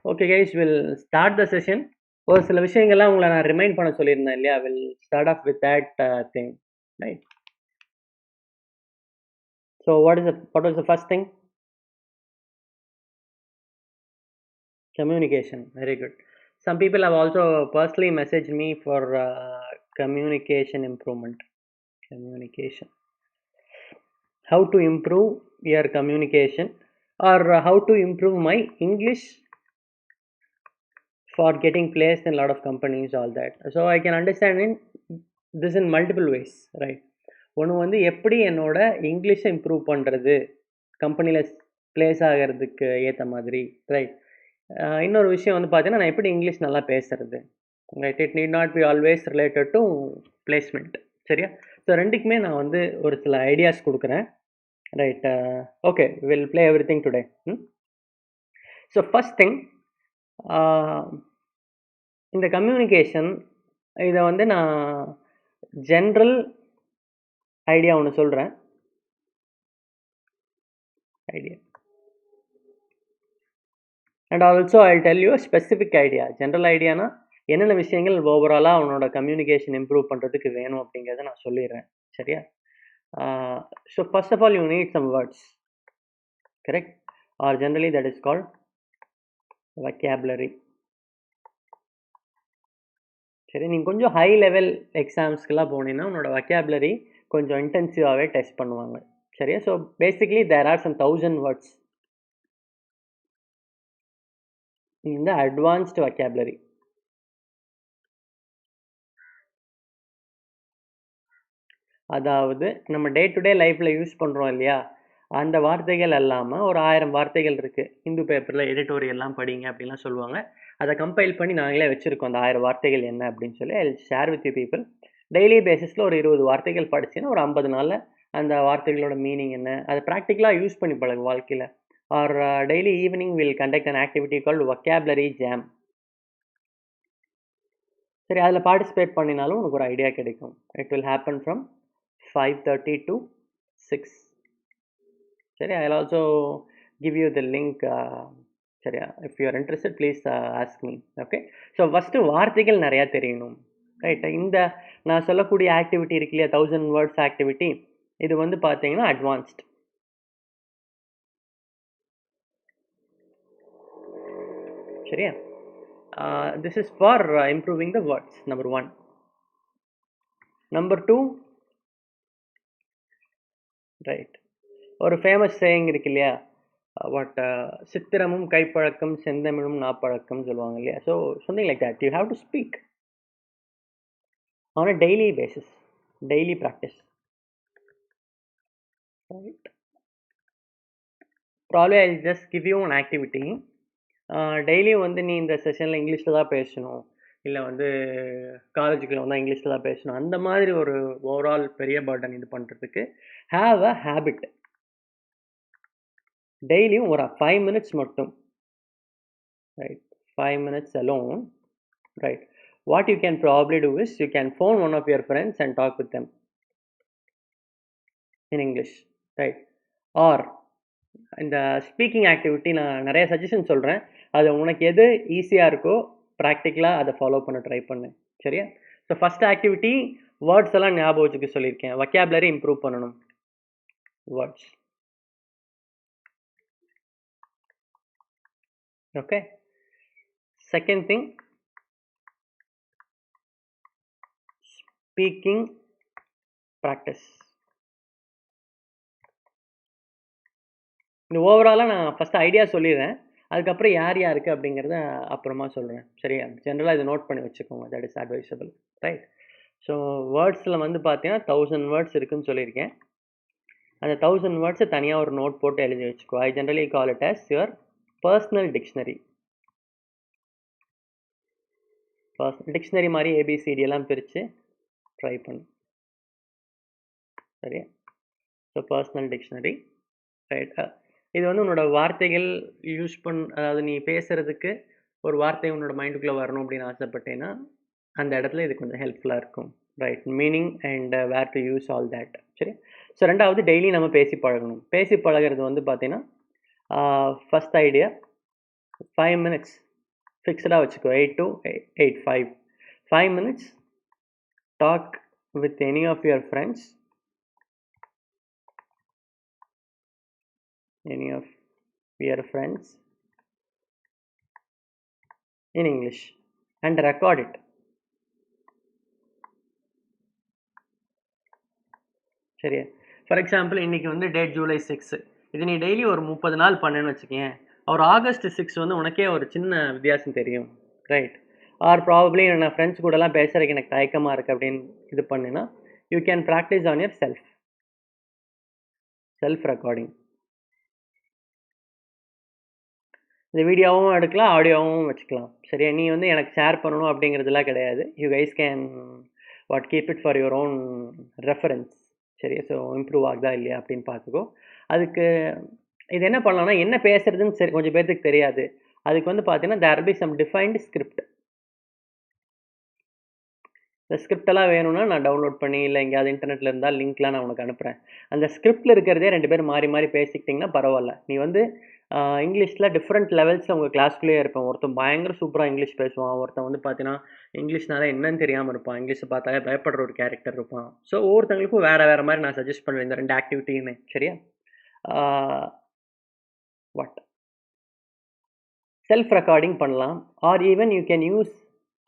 Okay guys, we'll start the session. ஒரு சில விஷயங்கள்லாம் உங்களை நான் ரிமைண்ட் பண்ண சொல்லியிருந்தேன் இல்லையா? We'll start off with that thing, right? So what was the first thing? Communication. Very good. Some people have also personally messaged me for communication improvement. Communication. How to improve your communication, or how to improve my English for getting placed in a lot of companies, all that. So I can understand in this in multiple ways, right? ஒன்று வந்து எப்படி என்னோட இங்கிலீஷை improve பண்ணுறது கம்பெனியில் place ஆகிறதுக்கு ஏற்ற மாதிரி, ரைட்? இன்னொரு விஷயம் வந்து பார்த்தீங்கன்னா, நான் எப்படி இங்கிலீஷ் நல்லா பேசுறது, right? It need not be always related to placement, சரியா? ஸோ ரெண்டுக்குமே நான் வந்து ஒரு சில ஐடியாஸ் கொடுக்குறேன், right? Okay, will play everything today. So first thing, இந்த கம்யூனிகேஷன் இதை வந்து நான் ஜென்ரல் ஐடியா ஒன்று சொல்கிறேன். Idea and also I tell you specific idea. General ஐடியானா என்னென்ன விஷயங்கள் ஓவராலாக அவனோட கம்யூனிகேஷன் இம்ப்ரூவ் பண்ணுறதுக்கு வேணும் அப்படிங்கிறத நான் சொல்லிடுறேன், சரியா? So first of all you need some words, correct? Or generally that is called vocabulary. சரி, நீங்கள் கொஞ்சம் ஹை லெவல் எக்ஸாம்ஸ்க்கெலாம் போனீங்கன்னா உன்னோட வொக்காபுலரி கொஞ்சம் இன்டென்சிவாகவே டெஸ்ட் பண்ணுவாங்க, சரியா? So basically there are some 1000 words இந்த அட்வான்ஸ்டு வொக்காபுலரி. அதாவது நம்ம டே டு டே லைஃப்பில் யூஸ் பண்ணுறோம் இல்லையா, அந்த வார்த்தைகள் இல்லாமல் ஒரு 1000 வார்த்தைகள் இருக்குது. ஹிந்து பேப்பரில் எடிட்டோரியல்லாம் படிங்க அப்படின்லாம் சொல்லுவாங்க. அதை கம்பைல் பண்ணி நாங்களே வச்சுருக்கோம். அந்த 1000 வார்த்தைகள் என்ன அப்படின்னு சொல்லி ஐ share with you people. Daily பேசிஸில் ஒரு 20 வார்த்தைகள் படிச்சுன்னா ஒரு 50 நாளில் அந்த வார்த்தைகளோட மீனிங் என்ன அதை ப்ராக்டிக்கலாக யூஸ் பண்ணி பழகு வாழ்க்கையில். Or daily evening will conduct an activity called vocabulary jam. சரி, அதில் பார்ட்டிசிபேட் பண்ணினாலும் உனக்கு ஒரு ஐடியா கிடைக்கும். It will happen from 5:30 to 6. சரி, I will also give you the link, சரியா? If you are interested please ask me. Okay, so first வார்த்தைகள் நிறையா தெரியணும், ரைட்? இந்த நான் சொல்லக்கூடிய ஆக்டிவிட்டி இருக்கு இல்லையா, 1000 வேர்ட்ஸ் ஆக்டிவிட்டி, இது வந்து பார்த்தீங்கன்னா அட்வான்ஸ்ட், சரியா? This is for improving the words, number 1. Number 2, right, ஒரு ஃபேமஸ் சேயிங் இருக்கு இல்லையா, வாட் சித்திரமும் கைப்பழக்கம் செந்தமிழும் நாப்பழக்கம் சொல்லுவாங்க இல்லையா? So something like that you have to speak on a daily basis, daily practice, right? Probably I just give you one activity. டெய்லியும் வந்து நீ இந்த செஷனில் இங்கிலீஷில் தான் பேசணும், இல்லை வந்து காலேஜுக்குள்ள வந்தால் இங்கிலீஷில் தான் பேசணும், அந்த மாதிரி ஒரு ஓவரால் பெரிய பர்டன் இது பண்ணுறதுக்கு ஹாவ் அ ஹேபிட். டெய்லியும் ஒரு 5 minutes மட்டும், right? 5 minutes alone, right? What you can probably do is you can phone one of your friends and talk with them in English, right? Or இந்த speaking activity நான் நிறைய suggestion சொல்கிறேன், அது உனக்கு எது ஈஸியாக இருக்கோ ப்ராக்டிக்கலாக அதை ஃபாலோ பண்ண ட்ரை பண்ணு, சரியா? ஸோ ஃபஸ்ட் ஆக்டிவிட்டி வேர்ட்ஸ் எல்லாம் ஞாபகம் வச்சுக்க சொல்லியிருக்கேன். வொக்காபுலரி இம்ப்ரூவ் பண்ணணும், words, okay? Second thing, speaking practice. இந்த ஓவராலாக நான் ஃபஸ்ட்டு ஐடியா சொல்லிடுறேன், அதுக்கப்புறம் யார் யாருக்கு அப்படிங்கிறத அப்புறமா சொல்கிறேன், சரியா? ஜென்ரலாக இதை நோட் பண்ணி வச்சுக்கோங்க, that is advisable, right? So வேர்ட்ஸில் வந்து பார்த்தீங்கன்னா 1000 வேர்ட்ஸ் இருக்குதுன்னு சொல்லியிருக்கேன். அந்த 1000 வேர்ட்ஸை தனியாக ஒரு நோட் போட்டு எழுதி வச்சுக்கோ. ஐ generally call it as your personal dictionary. Dictionary மாதிரி ஏபிசிடி எல்லாம் பிரித்து ட்ரை பண்ணு, சரியா? So personal dictionary, right? இது வந்து உன்னோட வார்த்தைகள் யூஸ் அதாவது நீ பேசுகிறதுக்கு ஒரு வார்த்தை உன்னோட மைண்டுக்குள்ளே வரணும் அப்படின்னு ஆசைப்பட்டேன்னா அந்த இடத்துல இது கொஞ்சம் ஹெல்ப்ஃபுல்லாக இருக்கும், right? Meaning and where to use all that, சரி? ஸோ ரெண்டாவது, டெய்லி நம்ம பேசி பழகணும். பேசி பழகிறது வந்து பார்த்தீங்கன்னா ஃபஸ்ட் ஐடியா 5 minutes ஃபிக்ஸ்டாக வச்சுக்கோ, 8 to 8, 5 minutes. Talk with any of your friends, in English and record it. சரியா? ஃபார் எக்ஸாம்பிள் இன்றைக்கி வந்து டேட் July 6. இது நீ டெய்லி ஒரு 30 நாள் பண்ணேன்னு வச்சுக்கேன், ஒரு August 6 வந்து உனக்கே ஒரு சின்ன வித்தியாசம் தெரியும், ரைட்? ஆர் ப்ராபப்ளி நான் ஃப்ரெண்ட்ஸ் கூடலாம் பேசுகிறதுக்கு எனக்கு தயக்கமாக இருக்குது அப்படின்னு இது பண்ணுன்னா, you can practice on your self recording. இந்த வீடியோவும் எடுக்கலாம், ஆடியோவும் வச்சுக்கலாம். சரியா? நீ வந்து எனக்கு ஷேர் பண்ணணும் அப்படிங்கிறதுலாம் கிடையாது. You guys can keep it for your own reference. சரியா? ஸோ இம்ப்ரூவ் ஆகுதா இல்லையா அப்படின்னு பார்த்துக்கோ. அதுக்கு இது என்ன பண்ணலாம்னா, என்ன பேசுறதுன்னு சரி கொஞ்சம் பேர்த்துக்கு தெரியாது. அதுக்கு வந்து பார்த்தீங்கன்னா there be some defined script. இந்த ஸ்கிரிப்டெல்லாம் வேணும்னா நான் டவுன்லோட் பண்ணி இல்லை எங்கேயாவது இன்டர்நெட்டில் இருந்தால் லிங்க்லாம் நான் உனக்கு அனுப்புகிறேன். அந்த ஸ்கிரிப்டில் இருக்கிறதே 2 பேர் மாறி மாறி பேசிக்கிட்டிங்கன்னா பரவாயில்ல. நீ வந்து இங்கிலீஷில் டிஃப்ரெண்ட் லெவல்ஸில் உங்கள் கிளாஸ்க்குள்ளேயே இருப்பேன். ஒருத்தன் பயங்கர சூப்பராக இங்கிலீஷ் பேசுவான், ஒருத்தன் வந்து பார்த்தீங்கன்னா இங்கிலீஷ்னால என்னன்னு தெரியாமல் இருப்பான், இங்கிலீஷை பார்த்தாலே பயப்படுற ஒரு கேரக்டர் இருப்பான். ஸோ ஒவ்வொருத்தங்களுக்கும் வேறு மாதிரி நான் சஜஸ்ட் பண்ணுவேன் இந்த 2 ஆக்டிவிட்டியுமே. சரியா? செல்ஃப் ரெக்கார்டிங் பண்ணலாம். Or even you can use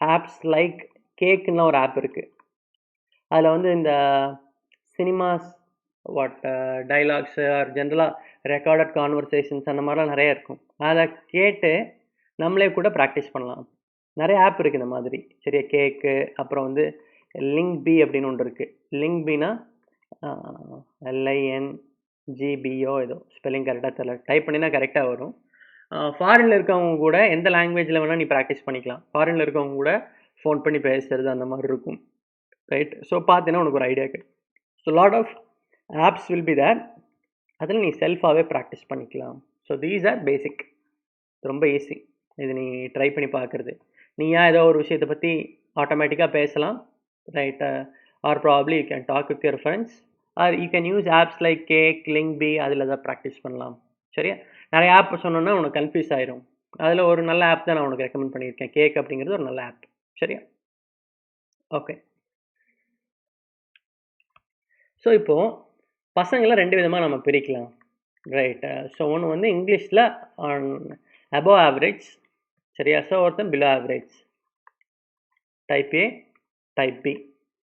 apps like கேக்குன்னு ஒரு ஆப் இருக்குது. அதில் வந்து இந்த சினிமாஸ் டைலாக்ஸு ஆர் ஜென்ரலாக ரெக்கார்டட் கான்வர்சேஷன்ஸ் அந்த மாதிரிலாம் நிறைய இருக்கும். அதை கேட்டு நம்மளே கூட ப்ராக்டிஸ் பண்ணலாம். நிறைய ஆப் இருக்குது இந்த மாதிரி. சரியா? கேக்கு, அப்புறம் வந்து லிங்க்பி அப்படின்னு ஒன்று இருக்குது. லிங்க்பினா LINGBO, ஏதோ ஸ்பெல்லிங் கரெக்டாக தெரியல, டைப் பண்ணினா கரெக்டாக வரும். ஃபாரினில் இருக்கவங்க கூட எந்த லாங்குவேஜில் வேணால் நீ ப்ராக்டிஸ் பண்ணிக்கலாம். ஃபாரினில் இருக்கவங்க கூட ஃபோன் பண்ணி பேசுறது அந்த மாதிரி இருக்கும், ரைட்? ஸோ பார்த்தீங்கன்னா உனக்கு ஒரு ஐடியா கிடைக்கும். So lot of apps will be there. அதில் நீ செல்ஃபாகவே ப்ராக்டிஸ் பண்ணிக்கலாம். So these are basic. ரொம்ப ஈஸி இது நீ ட்ரை பண்ணி பார்க்குறது. நீயா ஏதோ ஒரு விஷயத்தை பற்றி ஆட்டோமேட்டிக்காக பேசலாம், right? Or probably you can talk with your friends, or you can use apps like Cake, Lingbe, அதில் தான் ப்ராக்டிஸ் பண்ணலாம். சரியா? நிறைய ஆப் சொன்னோன்னா உனக்கு கன்ஃபியூஸ் ஆயிரும். அதில் ஒரு நல்ல ஆப் தான் நான் உனக்கு ரெக்கமெண்ட் பண்ணியிருக்கேன். கேக் அப்படிங்கிறது ஒரு நல்ல ஆப். சரியா? ஓகே. ஸோ இப்போது பசங்களை 2 விதமாக நம்ம பிரிக்கலாம், ரைட்? ஸோ ஒன்று வந்து இங்கிலீஷில் அபவ் ஆவரேஜ். சரியா? ஸோ ஒருத்தன் below average, type A, type B.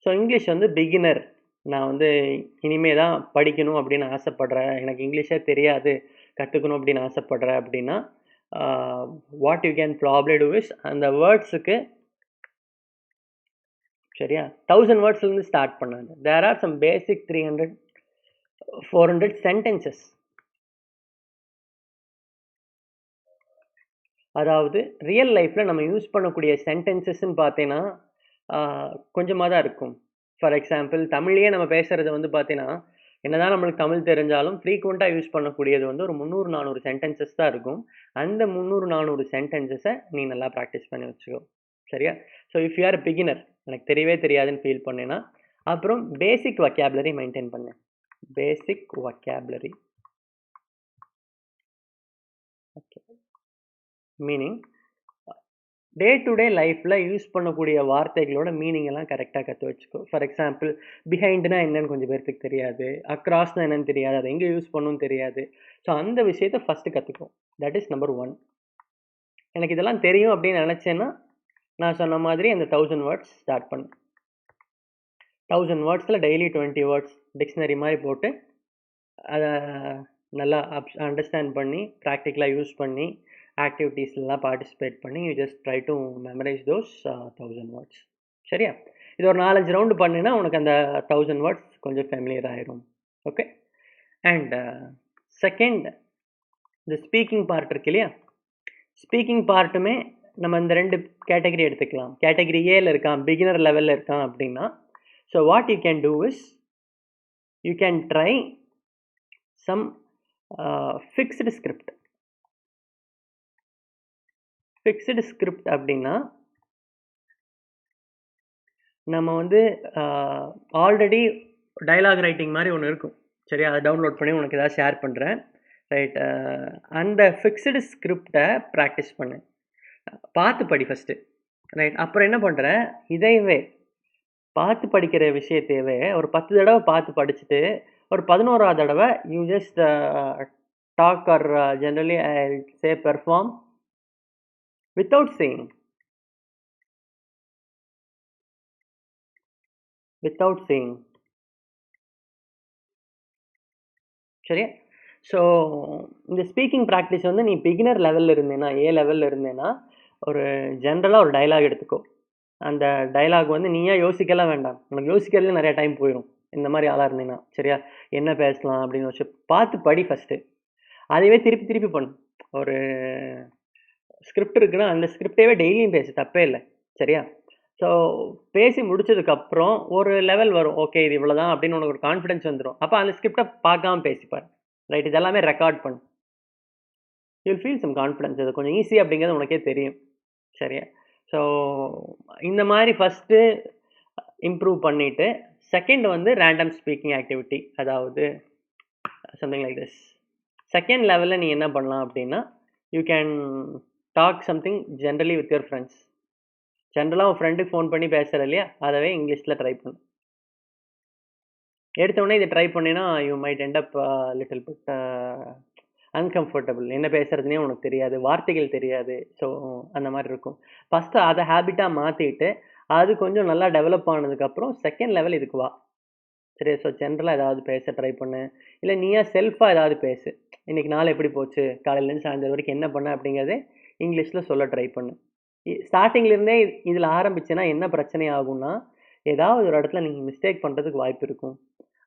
So English வந்து பிகினர், நான் வந்து இனிமே தான் படிக்கணும் அப்படின்னு ஆசைப்பட்றேன், எனக்கு இங்கிலீஷே தெரியாது, கற்றுக்கணும் அப்படின்னு ஆசைப்பட்றேன் அப்படின்னா what you can probably do is அந்த வேர்ட்ஸுக்கு, சரியா, 1000 வேர்ட்ஸ்லேருந்து ஸ்டார்ட் பண்ணாங்க. There are some basic 300-400 sentences. அதாவது ரியல் லைஃப்பில் நம்ம யூஸ் பண்ணக்கூடிய சென்டென்சஸ்ன்னு பார்த்தீங்கன்னா கொஞ்சமாக தான் இருக்கும். ஃபார் எக்ஸாம்பிள் தமிழ்லேயே நம்ம பேசுகிறது வந்து பார்த்தீங்கன்னா என்னதான் நம்மளுக்கு தமிழ் தெரிஞ்சாலும் ஃப்ரீக்வெண்ட்டாக யூஸ் பண்ணக்கூடியது வந்து ஒரு 300-400 சென்டென்சஸ் தான் இருக்கும். அந்த 300-400 சென்டென்சஸை நீ நல்லா ப்ராக்டிஸ் பண்ணி வச்சுக்கோ. சரியா? So if you R beginner, எனக்கு தெரியவே தெரியாதுன்னு ஃபீல் பண்ணேன்னா, அப்புறம் பேசிக் வொக்காபுலரி மெயின்டைன் பண்ணு. Basic vocabulary, okay, meaning day to day லைஃப்பில் யூஸ் பண்ணக்கூடிய வார்த்தைகளோட மீனிங் எல்லாம் கரெக்டாக கற்று வச்சுக்கோ. ஃபார் எக்ஸாம்பிள் பிஹைண்டுனா என்னன்னு கொஞ்சம் பேருக்கு தெரியாது, அக்ராஸ்னா என்னன்னு தெரியாது, அதை எங்கே யூஸ் பண்ணணும்னு தெரியாது. ஸோ அந்த விஷயத்தை ஃபஸ்ட்டு கற்றுக்கோ. That is number 1. எனக்கு இதெல்லாம் தெரியும் அப்படின்னு நினச்சேன்னா நான் சொன்ன மாதிரி அந்த 1000 வேர்ட்ஸ் ஸ்டார்ட் பண்ணு. 1000 வேர்ட்ஸில் டெய்லி 20 வேர்ட்ஸ் டிக்ஷனரி மாதிரி போட்டு அதை நல்லா அண்டர்ஸ்டாண்ட் பண்ணி ப்ராக்டிக்கலாக யூஸ் பண்ணி ஆக்டிவிட்டீஸ்லாம் பார்ட்டிசிபேட் பண்ணி you just try to memorise those 1000 words. சரியா? இது ஒரு 4-5 ரவுண்டு பண்ணினா உனக்கு அந்த 1000 வேர்ட்ஸ் கொஞ்சம் ஃபெமிலியர் ஆயிரும். ஓகே. அண்ட் செகண்ட், இந்த ஸ்பீக்கிங் பார்ட் இருக்கு இல்லையா, ஸ்பீக்கிங் பார்ட்டுமே நம்ம இந்த 2 கேட்டகரி எடுத்துக்கலாம். கேட்டகரி ஏல இருக்கான், பிகினர் லெவலில் இருக்கான் அப்படின்னா, so what you can do is you can try some fixed script. Fixed script அப்படின்னா நம்ம வந்து ஆல்ரெடி டைலாக் ரைட்டிங் மாதிரி ஒன்று இருக்கும். சரியா? அதை டவுன்லோட் பண்ணி உனக்கு ஏதாவது ஷேர் பண்ணுறேன், ரைட்? அந்த ஃபிக்ஸ்டு ஸ்கிரிப்டை ப்ராக்டிஸ் பண்ணு. பார்த்து படி ஃபஸ்ட்டு, ரைட்? அப்புறம் என்ன பண்ணுற, இதையவே பார்த்து படிக்கிற விஷயத்தையவே ஒரு 10 தடவை பார்த்து படிச்சுட்டு ஒரு 11வது தடவை you just talk or generally I say perform without saying, without saying. சரியா? ஸோ இந்த ஸ்பீக்கிங் ப்ராக்டிஸ் வந்து நீ பிகினர் லெவலில் இருந்தேன்னா, ஏ லெவலில் இருந்தேன்னா, ஒரு ஜென்ரலாக ஒரு டயலாக் எடுத்துக்கோ. அந்த டயலாக் வந்து நீயா யோசிக்கலாம் வேண்டாம். உனக்கு யோசிக்கிறதுல நிறைய டைம் போயிடும், இந்த மாதிரி ஆளாக இருந்தீங்கன்னா. சரியா? என்ன பேசலாம் அப்படின்னு வச்சு பார்த்து படி ஃபஸ்ட்டு. அதுவே திருப்பி திருப்பி பண்ணு. ஒரு ஸ்கிரிப்ட் இருக்குன்னா அந்த ஸ்கிரிப்டேவே டெய்லியும் பேசு, தப்பே இல்லை. சரியா? ஸோ பேசி முடிச்சதுக்கப்புறம் ஒரு லெவல் வரும், ஓகே இது இவ்வளோதான் அப்படின்னு உனக்கு ஒரு கான்ஃபிடன்ஸ் வந்துடும். அப்போ அந்த ஸ்கிரிப்டை பார்க்காம பேசிப்பார், ரைட்? இதெல்லாமே ரெக்கார்ட் பண்ணு. You'll feel some confidence. அது கொஞ்சம் ஈஸி அப்படிங்கிறது உனக்கே தெரியும். சரியா? ஸோ இந்த மாதிரி ஃபஸ்ட்டு இம்ப்ரூவ் பண்ணிவிட்டு, செகண்ட் வந்து ரேண்டம் ஸ்பீக்கிங் ஆக்டிவிட்டி, அதாவது சம்திங் லைக் திஸ். செகண்ட் லெவலில் நீ என்ன பண்ணலாம் அப்படின்னா, you can talk something generally with your friends. ஜென்ரலாக உன் ஃப்ரெண்டுக்கு ஃபோன் பண்ணி பேசுகிற இல்லையா, அதவே இங்கிலீஷில் ட்ரை பண்ணு. எடுத்தோடனே இதை ட்ரை பண்ணினா you might end up little bit uncomfortable. என்ன பேசுகிறதுனே உனக்கு தெரியாது, வார்த்தைகள் தெரியாது. ஸோ அந்த மாதிரி இருக்கும். ஃபஸ்ட்டு அதை ஹேபிட்டாக மாற்றிட்டு அது கொஞ்சம் நல்லா டெவலப் ஆனதுக்கப்புறம் செகண்ட் லெவல் இதுக்கு வா. சரி? ஸோ ஜென்ரலாக ஏதாவது பேச ட்ரை பண்ணு. இல்லை நீயா செல்ஃபாக ஏதாவது பேசு. இன்றைக்கி நாள் எப்படி போச்சு, காலையிலேருந்து சாயந்தரம் வரைக்கும் என்ன பண்ண அப்படிங்கிறதே இங்கிலீஷில் சொல்ல ட்ரை பண்ணு. ஸ்டார்டிங்லேருந்தே இதில் ஆரம்பிச்சுன்னா என்ன பிரச்சனை ஆகும்னா, ஏதாவது ஒரு இடத்துல நீங்கள் மிஸ்டேக் பண்ணுறதுக்கு வாய்ப்பு இருக்கும்.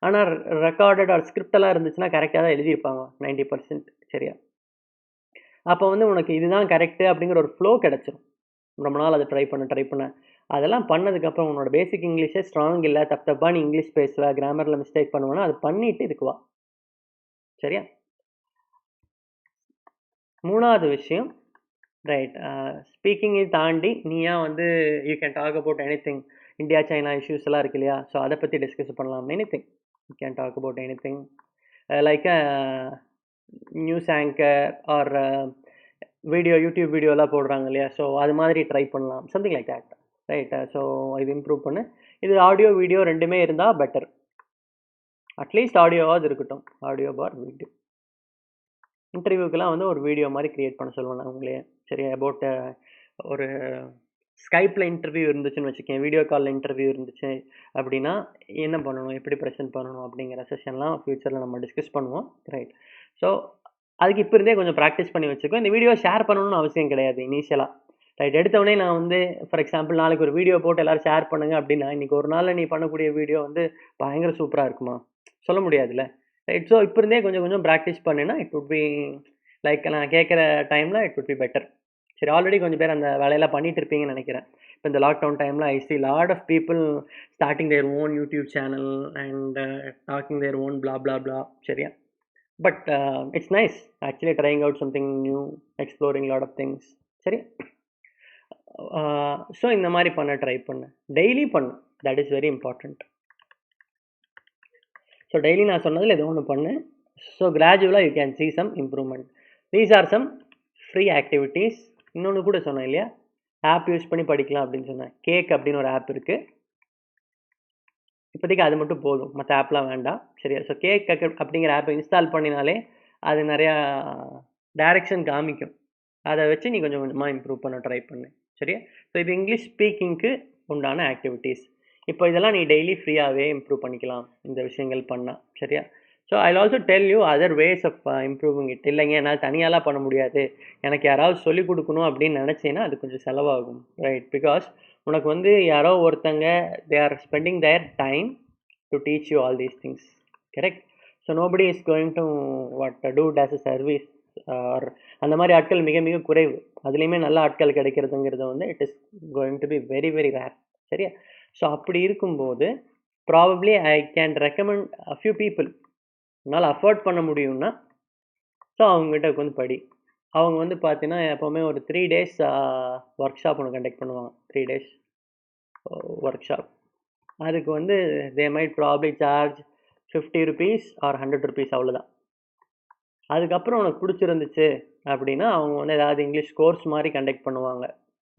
ஆனால் ரெக்கார்டட் ஆர் ஸ்கிரிப்டெல்லாம் இருந்துச்சுன்னா கரெக்டாக தான் எழுதியிருப்பாங்க 90%. சரியா? அப்போ வந்து உனக்கு இதுதான் கரெக்டு அப்படிங்கிற ஒரு ஃப்ளோ கிடச்சிரும். ரொம்ப நாள் அதை ட்ரை பண்ண அதெல்லாம் பண்ணதுக்கப்புறம் உன்னோட பேசிக் இங்கிலீஷே ஸ்ட்ராங் இல்லை, தப்பாக நீ இங்கிலீஷ் பேசுவ, கிராமரில் மிஸ்டேக் பண்ணுவேன்னா அது பண்ணிவிட்டு இதுக்கு வா. சரியா? 3வது விஷயம், ரைட், ஸ்பீக்கிங்கை தாண்டி நீயா வந்து you can talk about anything. India China issues எல்லாம் இருக்கு இல்லையா, ஸோ அதை பற்றி டிஸ்கஸ் பண்ணலாம். Anything you can talk about anything, like news anchor or YouTube வீடியோலாம் போடுறாங்க இல்லையா, ஸோ அது மாதிரி ட்ரை பண்ணலாம். Something like that, right? So இது இம்ப்ரூவ் பண்ணு. இது ஆடியோ வீடியோ ரெண்டுமே இருந்தால் பெட்டர். அட்லீஸ்ட் ஆடியோவாவது இருக்கட்டும், ஆடியோ பார் வீடியோ. இன்டர்வியூக்கெல்லாம் வந்து ஒரு வீடியோ மாதிரி க்ரியேட் பண்ண சொல்லுவேன் நான் உங்களே. சரி? அபவுட் ஒரு ஸ்கைப்பில் இன்டர்வியூ இருந்துச்சுன்னு வச்சுக்கேன், வீடியோ காலில் இன்டர்வியூ இருந்துச்சு அப்படின்னா என்ன பண்ணணும், எப்படி ப்ரெசென்ட் பண்ணணும் அப்படிங்கிற செஷன்லாம் ஃப்யூச்சரில் நம்ம டிஸ்கஸ் பண்ணுவோம், ரைட்? ஸோ அதுக்கு இப்போ இருந்தே கொஞ்சம் ப்ராக்டிஸ் பண்ணி வச்சுக்கோ. இந்த வீடியோ ஷேர் பண்ணணும்னு அவசியம் கிடையாது இனிஷியலாக, ரைட்? எடுத்தவொடனே நான் வந்து ஃபார் எக்ஸாம்பிள் நாளைக்கு ஒரு வீடியோ போட்டு எல்லோரும் ஷேர் பண்ணுங்க அப்படின்னா இன்றைக்கி ஒரு நாளில் நீ பண்ணக்கூடிய வீடியோ வந்து பயங்கர சூப்பராக இருக்குமா, சொல்ல முடியாதுல்ல, ரைட்? ஸோ இப்போ இருந்தே கொஞ்சம் கொஞ்சம் ப்ராக்டிஸ் பண்ணினா இட் வுட் பி லைக் நான் கேட்குற டைமில் இட் வுட் பி பெட்டர். சரி? ஆல்ரெடி கொஞ்சம் பேர் அந்த வேலையெல்லாம் பண்ணிட்டு இருப்பீங்கன்னு நினைக்கிறேன். இப்போ இந்த லாக்டவுன் டைமில் I see lot of people starting their own YouTube channel and talking their own blah blah blah. சரியா? But it's nice actually trying out something new, exploring lot of things. சரி? ஸோ இந்த மாதிரி பண்ண try பண்ணு, daily பண்ணு, that is very important. So daily நான் சொன்னதில் ஏதோ ஒன்று பண்ணு. ஸோ கிராஜுவலாக you can see some improvement. These are some free activities. இன்னொன்று கூட சொன்னேன் இல்லையா, ஆப் யூஸ் பண்ணி படிக்கலாம் அப்படின்னு சொன்னேன். கேக் அப்படின்னு ஒரு ஆப் இருக்குது, இப்போதைக்கு அது மட்டும் போதும், மற்ற ஆப்லாம் வேண்டாம். சரியா? ஸோ கேக் அப்படிங்கிற ஆப்பை இன்ஸ்டால் பண்ணினாலே அது நிறையா டைரக்ஷன் காமிக்கும். அதை வச்சு நீ கொஞ்சம் கொஞ்சமாக இம்ப்ரூவ் பண்ண ட்ரை பண்ணு. சரியா? ஸோ இது இங்கிலீஷ் ஸ்பீக்கிங்க்கு உண்டான ஆக்டிவிட்டீஸ். இப்போ இதெல்லாம் நீ டெய்லி ஃப்ரீயாகவே இம்ப்ரூவ் பண்ணிக்கலாம் இந்த விஷயங்கள் பண்ணால். சரியா? So I'll also tell you other ways of improving it. இல்லைங்க என்னால் தனியாலாம் பண்ண முடியாது, எனக்கு யாராவது சொல்லிக் கொடுக்கணும் அப்படின்னு நினச்சேன்னா அது கொஞ்சம் செலவாகும், ரைட்? பிகாஸ் உனக்கு வந்து யாரோ ஒருத்தங்க they are spending their time to teach you all these things, correct? So nobody is going to do it as a service. Or அந்த மாதிரி ஆட்கள் மிக மிக குறைவு. அதுலேயுமே நல்ல ஆட்கள் கிடைக்கிறதுங்கிறது வந்து it is going to be very very rare. சரியா? ஸோ அப்படி இருக்கும்போது probably I can recommend a few people. உன்னால் அஃபோர்ட் பண்ண முடியும்னா ஸோ அவங்ககிட்ட உட்காந்து படி. அவங்க வந்து பார்த்தீங்கன்னா எப்போவுமே ஒரு 3 days ஒர்க் ஷாப் ஒன்று கண்டக்ட் பண்ணுவாங்க. 3 days ஒர்க் ஷாப். அதுக்கு வந்து they might probably charge 50 rupees or 100 rupees, அவ்வளோதான். அதுக்கப்புறம் உனக்கு பிடிச்சிருந்துச்சு அப்படின்னா அவங்க வந்து ஏதாவது இங்கிலீஷ் கோர்ஸ் மாதிரி கண்டக்ட் பண்ணுவாங்க.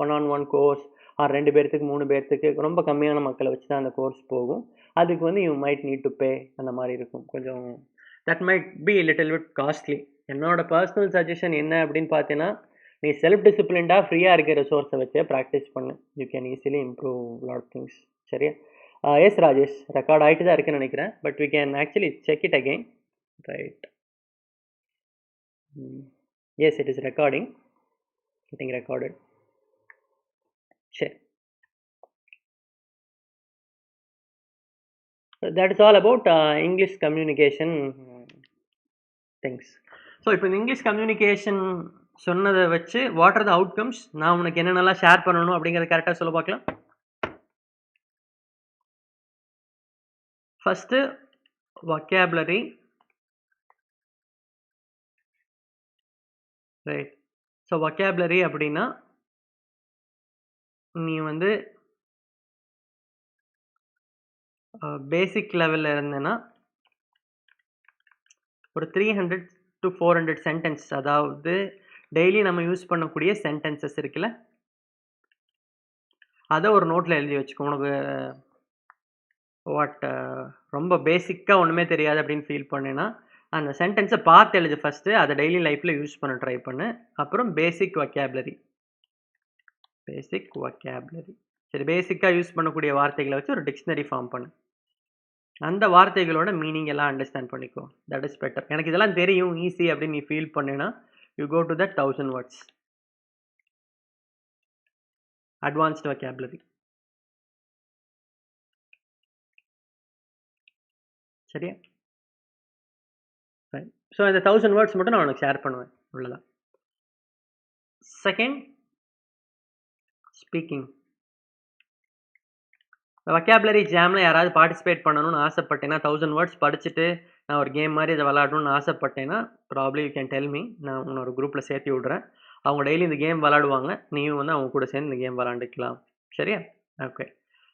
1-on-1 கோர்ஸ் ஆர் 2 பேர்த்துக்கு 3 பேர்த்துக்கு ரொம்ப கம்மியான மக்களை வச்சு தான் அந்த கோர்ஸ் போகும். அதுக்கு வந்து you might need to pay அந்த மாதிரி இருக்கும். கொஞ்சம் that might be little bit costly. என்னோட பர்சனல் சஜஷன் என்ன அப்படின்னு பார்த்தீங்கன்னா, நீ செல்ஃப் டிசிப்ளின்டாக ஃப்ரீயாக இருக்க ரிசோர்ஸை வச்சு ப்ராக்டிஸ் பண்ணு. You can easily improve lot things. சரியா? எஸ் ராஜேஷ், ரெக்கார்ட் ஆகிட்டு தான் இருக்குன்னு நினைக்கிறேன். But we can actually check it again. Right. Yes, it is recording. Getting recorded. Sure. That is all about English communication things. So, இப்போ English communication சொன்னதை வச்சு what are the outcomes, நான் உனக்கு என்னென்னலாம் ஷேர் பண்ணணும் அப்படிங்கிறத கரெக்டாக சொல்ல பார்க்கலாம். First vocabulary. Right. So vocabulary அப்படின்னா நீ வந்து பேசிக் லெவலில் இருந்தேன்னா ஒரு 300 to 400 சென்டென்ஸ், அதாவது டெய்லி நம்ம யூஸ் பண்ணக்கூடிய சென்டென்சஸ் இருக்குல்ல, அதை ஒரு நோட்டில் எழுதி வச்சுக்கோ. உனக்கு ரொம்ப பேசிக்காக ஒன்றுமே தெரியாது அப்படின்னு ஃபீல் பண்ணேன்னா அந்த சென்டென்ஸை பார்த்து எழுது ஃபஸ்ட்டு. அதை டெய்லி லைஃப்பில் யூஸ் பண்ண ட்ரை பண்ணு. அப்புறம் பேசிக் vocabulary. சரி, பேசிக்காக யூஸ் பண்ணக்கூடிய வார்த்தைகளை வச்சு ஒரு டிக்ஷனரி ஃபார்ம் பண்ணு. அந்த வார்த்தைகளோட மீனிங் எல்லாம் அண்டர்ஸ்டாண்ட் பண்ணிக்கோ. That is better. எனக்கு இதெல்லாம் தெரியும், ஈஸி அப்படின்னு நீ ஃபீல் பண்ணேன்னா you go to that 1000 words advanced vocabulary. சரியா? ரைட். ஸோ இந்த 1000 words மட்டும் நான் உனக்கு ஷேர் பண்ணுவேன், அவ்வளோதான். Second, speaking. vocabulary ஜாமில் யாராவது பார்ட்டிசிபேட் பண்ணணும்னு ஆசைப்பட்டேன்னா, 1000 words படிச்சுட்டு நான் ஒரு கேம் மாதிரி இதை விளாடணும்னு ஆசைப்பட்டேன்னா probably you can tell me. நான் உன்னை ஒரு குரூப்பில் சேர்த்து விட்றேன். அவங்க டெய்லி இந்த கேம் விளாடுவாங்க, நீயும் வந்து அவங்க கூட சேர்ந்து இந்த கேம் விளாண்டுக்கலாம். சரியா? ஓகே.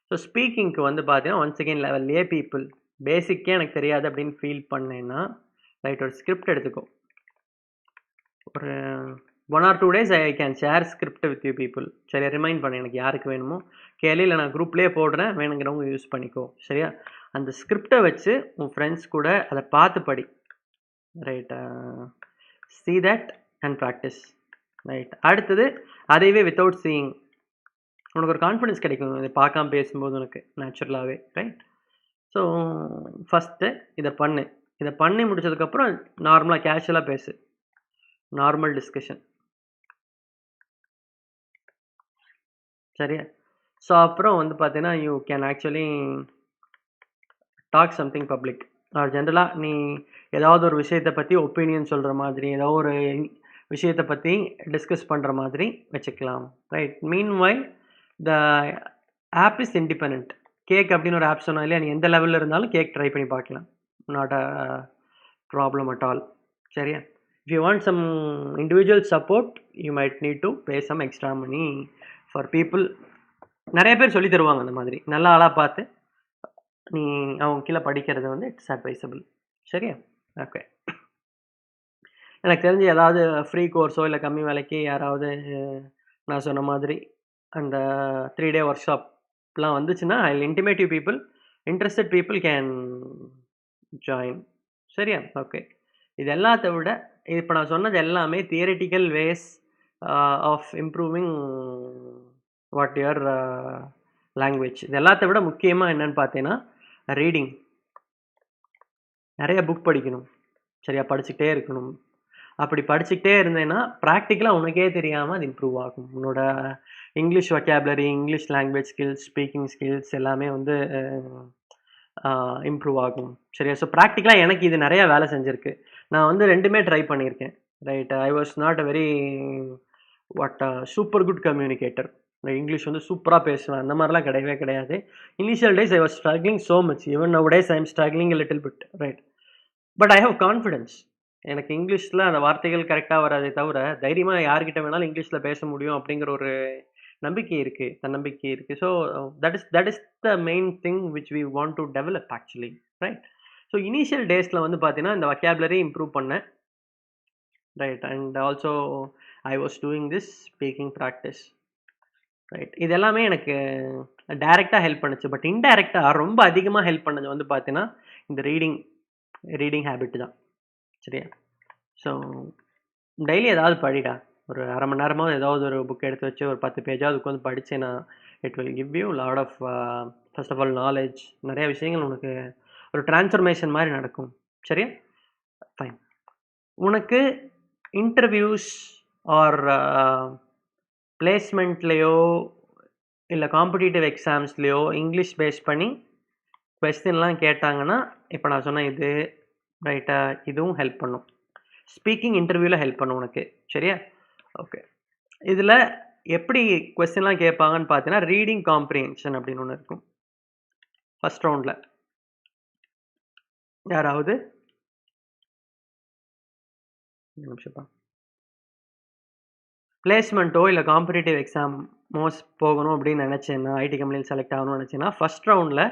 ஸோ ஸ்பீக்கிங்க்கு வந்து பார்த்தீங்கன்னா ஒன்ஸ் அகெயின் லெவல் ஏ பீப்புள், பேசிக்கே எனக்கு தெரியாது அப்படின்னு ஃபீல் பண்ணேன்னா ரைட், ஒரு ஸ்கிரிப்ட் எடுத்துக்கோ. ஒரு 1 or 2 days I can share script with you people. சரியா? ரிமைண்ட் பண்ண எனக்கு யாருக்கு வேணுமோ கேள்வியில் நான் குரூப்லேயே போடுறேன், வேணுங்கிறவங்க யூஸ் பண்ணிக்கோ. சரியா? அந்த ஸ்கிரிப்டை வச்சு உன் ஃப்ரெண்ட்ஸ் கூட அதை பார்த்து படி. Right. see that and practice. Right. அடுத்தது அதைவே வித்தவுட் சீயிங் உனக்கு ஒரு கான்ஃபிடன்ஸ் கிடைக்கும் இதை பார்க்காம பேசும்போது உனக்கு நேச்சுரலாகவே. ரைட். ஸோ ஃபஸ்ட்டு இதை பண்ணி முடிச்சதுக்கப்புறம் நார்மலாக கேஷுவலாக பேசு, நார்மல் டிஸ்கஷன். சரியா? ஸோ அப்புறம் வந்து பார்த்தீங்கன்னா you can actually talk something public. ஜென்ரலாக நீ ஏதாவது ஒரு விஷயத்தை பற்றி ஒப்பீனியன் சொல்கிற மாதிரி, ஏதாவது ஒரு விஷயத்தை பற்றி டிஸ்கஸ் பண்ணுற மாதிரி வச்சுக்கலாம். Right. Meanwhile the app is independent. Cake அப்படின்னு ஒரு ஆப் சொன்னா இல்லையா, நீ எந்த லெவலில் இருந்தாலும் கேக் ட்ரை பண்ணி பார்க்கலாம். Not a problem at all. சரியா? if you want some individual support you might need to pay some extra money for people. நிறைய பேர் சொல்லி தருவாங்க அந்த மாதிரி நல்ல ஆளாக பார்த்து நீ அவங்க கீழே படிக்கிறது வந்து இட்ஸ் அட்வைசபிள். சரியா? ஓகே. எனக்கு தெரிஞ்சு ஏதாவது ஃப்ரீ கோர்ஸோ இல்லை கம்மி விலைக்கு யாராவது நான் சொன்ன மாதிரி அந்த 3 day ஒர்க்ஷாப்லாம் வந்துச்சுன்னா I will intimate you people. Interested people can join. சரியா? ஓகே. இது எல்லாத்த விட இப்போ நான் சொன்னது எல்லாமே theoretical ways of improving what your language. இது எல்லாத்த விட முக்கியமாக என்னன்னு பார்த்தீங்கன்னா ரீடிங். நிறைய புக் படிக்கணும். சரியா? படிச்சுக்கிட்டே இருக்கணும். அப்படி படிச்சுக்கிட்டே இருந்தேன்னா ப்ராக்டிக்கலாக உனக்கே தெரியாமல் அது இம்ப்ரூவ் ஆகும். உன்னோட English vocabulary, English language skills, speaking skills எல்லாமே வந்து இம்ப்ரூவ் ஆகும். சரியா? ஸோ ப்ராக்டிக்கலாக எனக்கு இது நிறையா வேலை செஞ்சுருக்கு. நான் வந்து ரெண்டுமே ட்ரை பண்ணியிருக்கேன். Right. I was not a very super good communicator. English வந்து சூப்பராக பேசுவேன் அந்த மாதிரிலாம் கிடையவே கிடையாது. Initial days I was struggling so much. Even now days I am struggling a little bit. Right. But I have confidence. எனக்கு இங்கிலீஷில் அந்த வார்த்தைகள் கரெக்டாக வராதே தவிர தைரியமாக யார்கிட்ட வேணாலும் இங்கிலீஷில் பேச முடியும் அப்படிங்கிற ஒரு நம்பிக்கை இருக்குது, தன்னம்பிக்கை இருக்குது. So that is the main thing which we want to develop actually. Right. So initial டேஸில் வந்து பார்த்தீங்கன்னா இந்த vocabulary இம்ப்ரூவ் பண்ணேன். right? And also I was doing this speaking practice, right? இது எல்லாமே எனக்கு டைரெக்டாக ஹெல்ப் பண்ணுச்சு. பட் இன்டைரக்டாக ரொம்ப அதிகமாக ஹெல்ப் பண்ணது வந்து பார்த்தீங்கன்னா இந்த ரீடிங் ஹேபிட் தான். சரியா? ஸோ டெய்லி ஏதாவது படிடா. ஒரு அரை மணி நேரமாவது ஏதாவது ஒரு புக் எடுத்து வச்சு ஒரு 10 பேஜாவது உட்காந்து படிச்சேன்னா it will give you lot of first of all knowledge. நிறைய விஷயங்கள் உனக்கு ஒரு டிரான்ஸ்ஃபர்மேஷன் மாதிரி நடக்கும். சரியா? ஃபைன். உனக்கு இன்டர்வியூஸ் ஆர் பிளேஸ்மெண்ட்லேயோ இல்லை காம்படிட்டிவ் எக்ஸாம்ஸ்லேயோ இங்கிலீஷ் பேஸ் பண்ணி கொஸ்டின்லாம் கேட்டாங்கன்னா இப்போ நான் சொன்ன இது ரைட்டாக இதுவும் ஹெல்ப் பண்ணும். ஸ்பீக்கிங் இன்டர்வியூவில் ஹெல்ப் பண்ணும் உனக்கு. சரியா? ஓகே. இதில் எப்படி கொஸ்டின்லாம் கேட்பாங்கன்னு பார்த்தீங்கன்னா ரீடிங் காம்ப்ரிஹென்ஷன் அப்படின்னு ஒன்று இருக்கும் ஃபஸ்ட் ரவுண்டில். யாராவது நிமிஷப்பா. பிளேஸ்மெண்ட்டோ இல்லை காம்படிட்டிவ் எக்ஸாமோ போகணும் அப்படின்னு நினச்சேன்னா, ஐடி கம்பெனியில் செலக்ட் ஆகணும்னு நினச்சேன்னா ஃபஸ்ட் ரவுண்டில்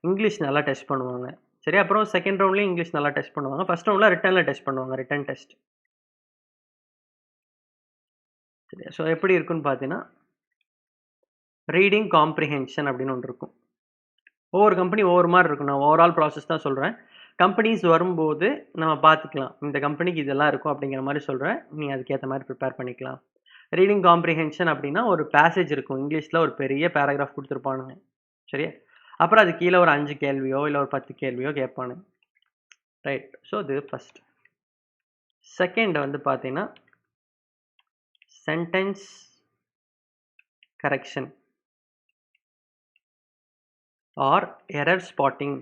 இங்கிலீஷ் நல்லா டெஸ்ட் பண்ணுவாங்க. சரி, அப்புறம் செகண்ட் ரவுண்ட்லேயும் இங்கிலீஷ் நல்லா டெஸ்ட் பண்ணுவாங்க. ஃபஸ்ட் ரவுண்டில் ரிட்டனில் டெஸ்ட் பண்ணுவாங்க, ரிட்டன் டெஸ்ட். சரியா? ஸோ எப்படி இருக்குன்னு பார்த்தீங்கன்னா ரீடிங் காம்ப்ரிஹென்ஷன் அப்படின்னு ஒன்று இருக்கும். ஒவ்வொரு கம்பெனி ஒவ்வொரு மாதிரி இருக்கும். நான் ஓவரால் ப்ராசஸ் தான் சொல்கிறேன். கம்பெனிஸ் வரும்போது நம்ம பார்த்துக்கலாம், இந்த கம்பெனிக்கு இதெல்லாம் இருக்கும் அப்படிங்கிற மாதிரி சொல்கிறேன். நீ அதுக்கேற்ற மாதிரி ப்ரிப்பேர் பண்ணிக்கலாம். ரீடிங் காம்ப்ரிஹென்ஷன் அப்படின்னா ஒரு பேசேஜ் இருக்கும் இங்கிலீஷில், ஒரு பெரிய பேராகிராஃப் கொடுத்துருப்பானுங்க. சரியா? அப்புறம் அது கீழே ஒரு 5 கேள்வியோ இல்லை ஒரு 10 கேள்வியோ கேட்பானுங்க. ரைட். ஸோ இது ஃபஸ்ட். செகண்ட் வந்து பார்த்தீங்கன்னா sentence correction or error spotting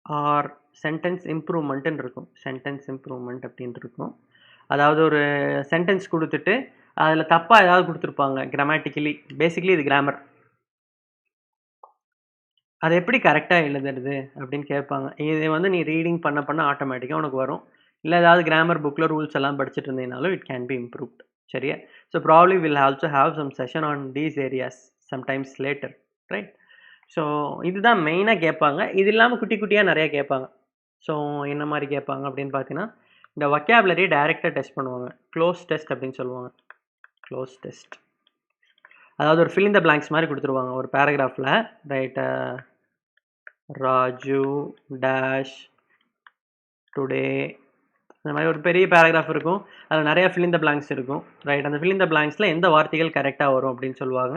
or sentence இம்ப்ரூவ்மெண்ட்டுன்னு இருக்கும். சென்டென்ஸ் இம்ப்ரூவ்மெண்ட் அப்படின்ட்டு இருக்கும். அதாவது ஒரு சென்டென்ஸ் கொடுத்துட்டு அதில் தப்பாக ஏதாவது கொடுத்துருப்பாங்க கிராமட்டிக்கலி. பேசிக்கலி இது கிராமர். அதை எப்படி கரெக்டாக எழுதுறது அப்படின்னு கேட்பாங்க. இது வந்து நீ ரீடிங் பண்ண பண்ண ஆட்டோமேட்டிக்காக உனக்கு வரும். இல்லை ஏதாவது கிராமர் புக்கில் ரூல்ஸ் எல்லாம் படிச்சுட்டு இருந்தீங்கனாலும் இட் கேன் பி இம்ப்ரூவ்ட். சரியா? So probably will also have some session on these areas sometimes later. Right. So இதுதான் மெயினாக கேட்பாங்க. இது இல்லாமல் குட்டி குட்டியாக நிறையா கேட்பாங்க. ஸோ என்ன மாதிரி கேட்பாங்க அப்படின்னு பார்த்தீங்கன்னா இந்த வொக்காபுலரியை டைரெக்டாக டெஸ்ட் பண்ணுவாங்க. க்ளோஸ் டெஸ்ட் அப்படின்னு சொல்லுவாங்க. க்ளோஸ் டெஸ்ட் அதாவது ஒரு ஃபில் இன் த பிளாங்க்ஸ் மாதிரி கொடுத்துருவாங்க ஒரு பேராகிராஃபில். ரைட்டு. ராஜு டேஷ் டுடே இந்த மாதிரி ஒரு பெரிய பேராகிராஃப் இருக்கும். அதில் நிறையா ஃபில் இன் த பிளாங்க்ஸ் இருக்கும். ரைட். அந்த ஃபில் இன் த பிளாங்க்ஸில் எந்த வார்த்தைகள் கரெக்டாக வரும் அப்படின்னு சொல்லுவாங்க.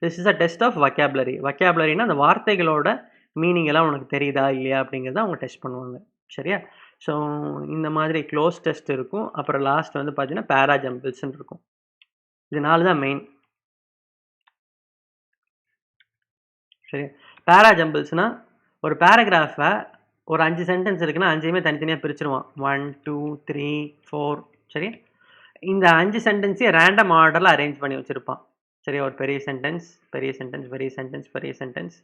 This is a test of vocabulary. வொக்காபுலரினா அந்த வார்த்தைகளோட மீனிங் எல்லாம் உனக்கு தெரியுதா இல்லையா அப்படிங்கிறத அவங்க டெஸ்ட் பண்ணுவாங்க. சரியா? ஸோ இந்த மாதிரி க்ளோஸ் டெஸ்ட் இருக்கும். அப்புறம் லாஸ்ட் வந்து பார்த்தீங்கன்னா பேரா ஜம்பிள்ஸ்ன்னு இருக்கும். இது 4 தான் மெயின். சரி. பேரா ஜம்பிள்ஸ்னால் ஒரு பேராகிராஃபை ஒரு 5 சென்டென்ஸ் இருக்குன்னா 5ஐயுமே தனித்தனியாக பிரிச்சுருவான். 1 2 3 4. சரி. இந்த 5 சென்டென்ஸையும் ரேண்டம் ஆர்டரில் அரேஞ்ச் பண்ணி வச்சுருப்பான். சரி. ஒரு பெரிய சென்டென்ஸ், பெரிய சென்டென்ஸ், பெரிய சென்டென்ஸ், பெரிய சென்டென்ஸ்,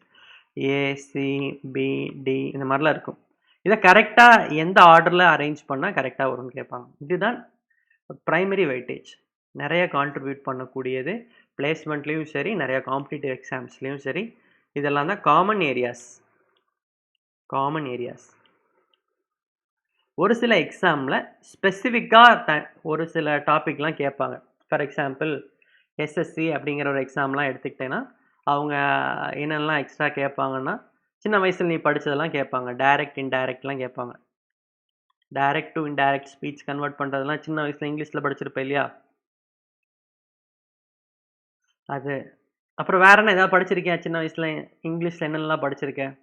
ACBD இந்த மாதிரிலாம் இருக்கும். இதை கரெக்டாக எந்த ஆர்டரில் அரேஞ்ச் பண்ணால் கரெக்டாக வரும்னு கேட்பாங்க. இதுதான் ப்ரைமரி வெயிட்டேஜ். நிறைய கான்ட்ரிபியூட் பண்ணக்கூடியது பிளேஸ்மெண்ட்லேயும் சரி, நிறைய காம்படிட்டிவ் எக்ஸாம்ஸ்லேயும் சரி. இதெல்லாம் தான் காமன் ஏரியாஸ். ஒரு சில எக்ஸாமில் ஸ்பெசிஃபிக்காக ஒரு சில டாபிக்லாம் கேட்பாங்க. ஃபார் எக்ஸாம்பிள் எஸ்எஸ்சி அப்படிங்கிற ஒரு எக்ஸாம்லாம் எடுத்துக்கிட்டேன்னா அவங்க என்னெல்லாம் எக்ஸ்ட்ரா கேட்பாங்கன்னா சின்ன வயசில் நீ படித்ததெல்லாம் கேட்பாங்க. டைரக்ட் இன்டைரக்ட்லாம் கேட்பாங்க. Direct to indirect speech convert பண்ணுறதுலாம் சின்ன வயசில் இங்கிலீஷில் படிச்சிருப்பேன் இல்லையா? அது அப்புறம் வேற என்ன ஏதாவது படிச்சிருக்கேன் சின்ன வயசில் இங்கிலீஷில் என்னென்னலாம் படிச்சிருக்கேன்?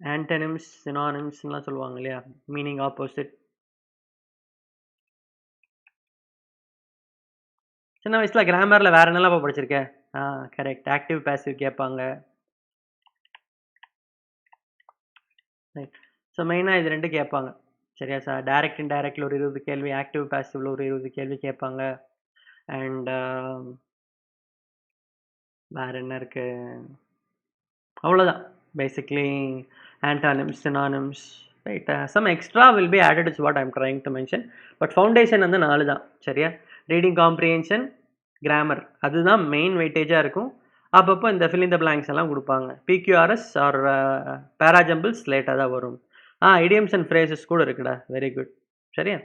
ஆன்டனிம்ஸ், சினானிம்ஸ்லாம் சொல்லுவாங்க இல்லையா? Meaning opposite. சின்ன வயசில் கிராமரில் வேறு என்னெல்லாம் படிச்சிருக்கேன்? கரெக்ட். ஆக்டிவ் பேசிவ் கேட்பாங்க. ரைட். ஸோ மெயினாக இது 2 கேட்பாங்க. சரியா சார்? டைரக்ட் இன்டைரக்டில் ஒரு 20 கேள்வி, ஆக்டிவ் பேசிவில் ஒரு 20 கேள்வி கேட்பாங்க. அண்ட் வேறு என்ன இருக்குது? அவ்வளோதான். Basically antonyms, synonyms. Right. Some extra will be added is what I am trying to mention. But foundation வந்து 4 தான். சரியா? ரீடிங் காம்ப்ரிஹென்ஷன், கிராமர் அதுதான் மெயின் வெயிட்டேஜாக இருக்கும். அப்பப்போ இந்த fill in the blanks எல்லாம் கொடுப்பாங்க. PQRS ஆர் பேராஜம்பிள்ஸ் லேட்டாக தான் வரும். idioms அண்ட் phrases கூட இருக்குடா. Very good. சரியா?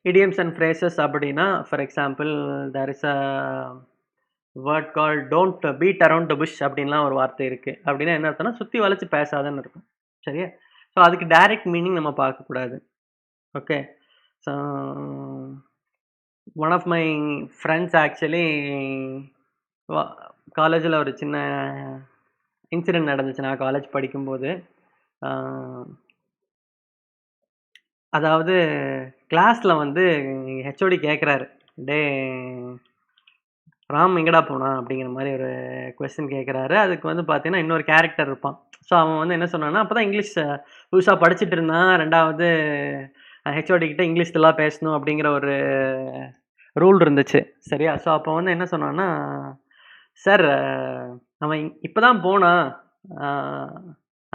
idioms and phrases அப்படின்னா for example there is a word called don't beat around the bush அப்படின்லாம் ஒரு வார்த்தை இருக்கு. அப்படின்னா என்ன அர்த்தம்னா சுற்றி வளைச்சு பேசாதன்னு இருக்கும். சரியா? ஸோ அதுக்கு டைரக்ட் மீனிங் நம்ம பார்க்கக்கூடாது. Okay. So one of my friends actually காலேஜில் ஒரு சின்ன இன்சிடென்ட் நடந்துச்சு நான் காலேஜ் படிக்கும்போது. அதாவது கிளாஸில் வந்து ஹெச்ஓடி கேட்குறாரு, டே ராம் எங்கடா போனான் அப்படிங்கிற மாதிரி ஒரு கொஸ்டின் கேட்குறாரு. அதுக்கு வந்து பார்த்தீங்கன்னா இன்னொரு கேரக்டர் இருப்பான். ஸோ அவன் வந்து என்ன சொன்னான்னா, அப்போ தான் இங்கிலீஷ் புதுசாக படிச்சுட்டு இருந்தான். ரெண்டாவது ஹெச்ஓடி கிட்ட இங்கிலீஷ் எல்லாம் பேசணும் அப்படிங்கிற ஒரு ரூல் இருந்துச்சு. சரியா? ஸோ அப்போ வந்து என்ன சொன்னான்னா, சார் அவன் இப்போ தான் போனான்,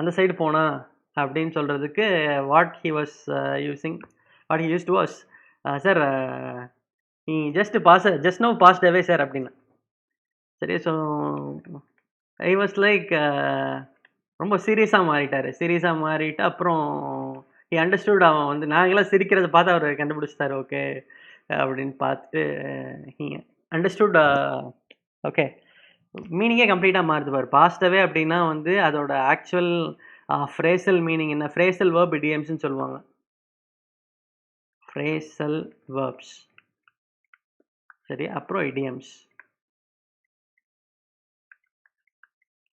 அந்த சைடு போனான் அப்படின்னு சொல்கிறதுக்கு what he used was, sir நீ just no passed away sir அப்படின்னா. சரி. ஸோ ஐ வாஸ் லைக் ரொம்ப சீரியஸாக மாறிட்டார். சீரியஸாக மாறிட்டு அப்புறம் ஹி அண்டர்ஸ்டுட். அவன் வந்து நாங்களாம் சிரிக்கிறத பார்த்து அவர் கண்டுபிடிச்சிட்டார். ஓகே அப்படின்னு பார்த்துட்டு ஹி அண்டர்ஸ்டுட். ஓகே, மீனிங்கே கம்ப்ளீட்டாக மாறுது பாரு. பாஸ்டவே அப்படின்னா வந்து அதோட ஆக்சுவல் ஃப்ரேசல் மீனிங் என்ன? ஃப்ரேசல் வேர்ப் இடியம்ஸ்னு சொல்லுவாங்க. Phrasal verbs. சரி, அப்புறம் இடியம்ஸ்.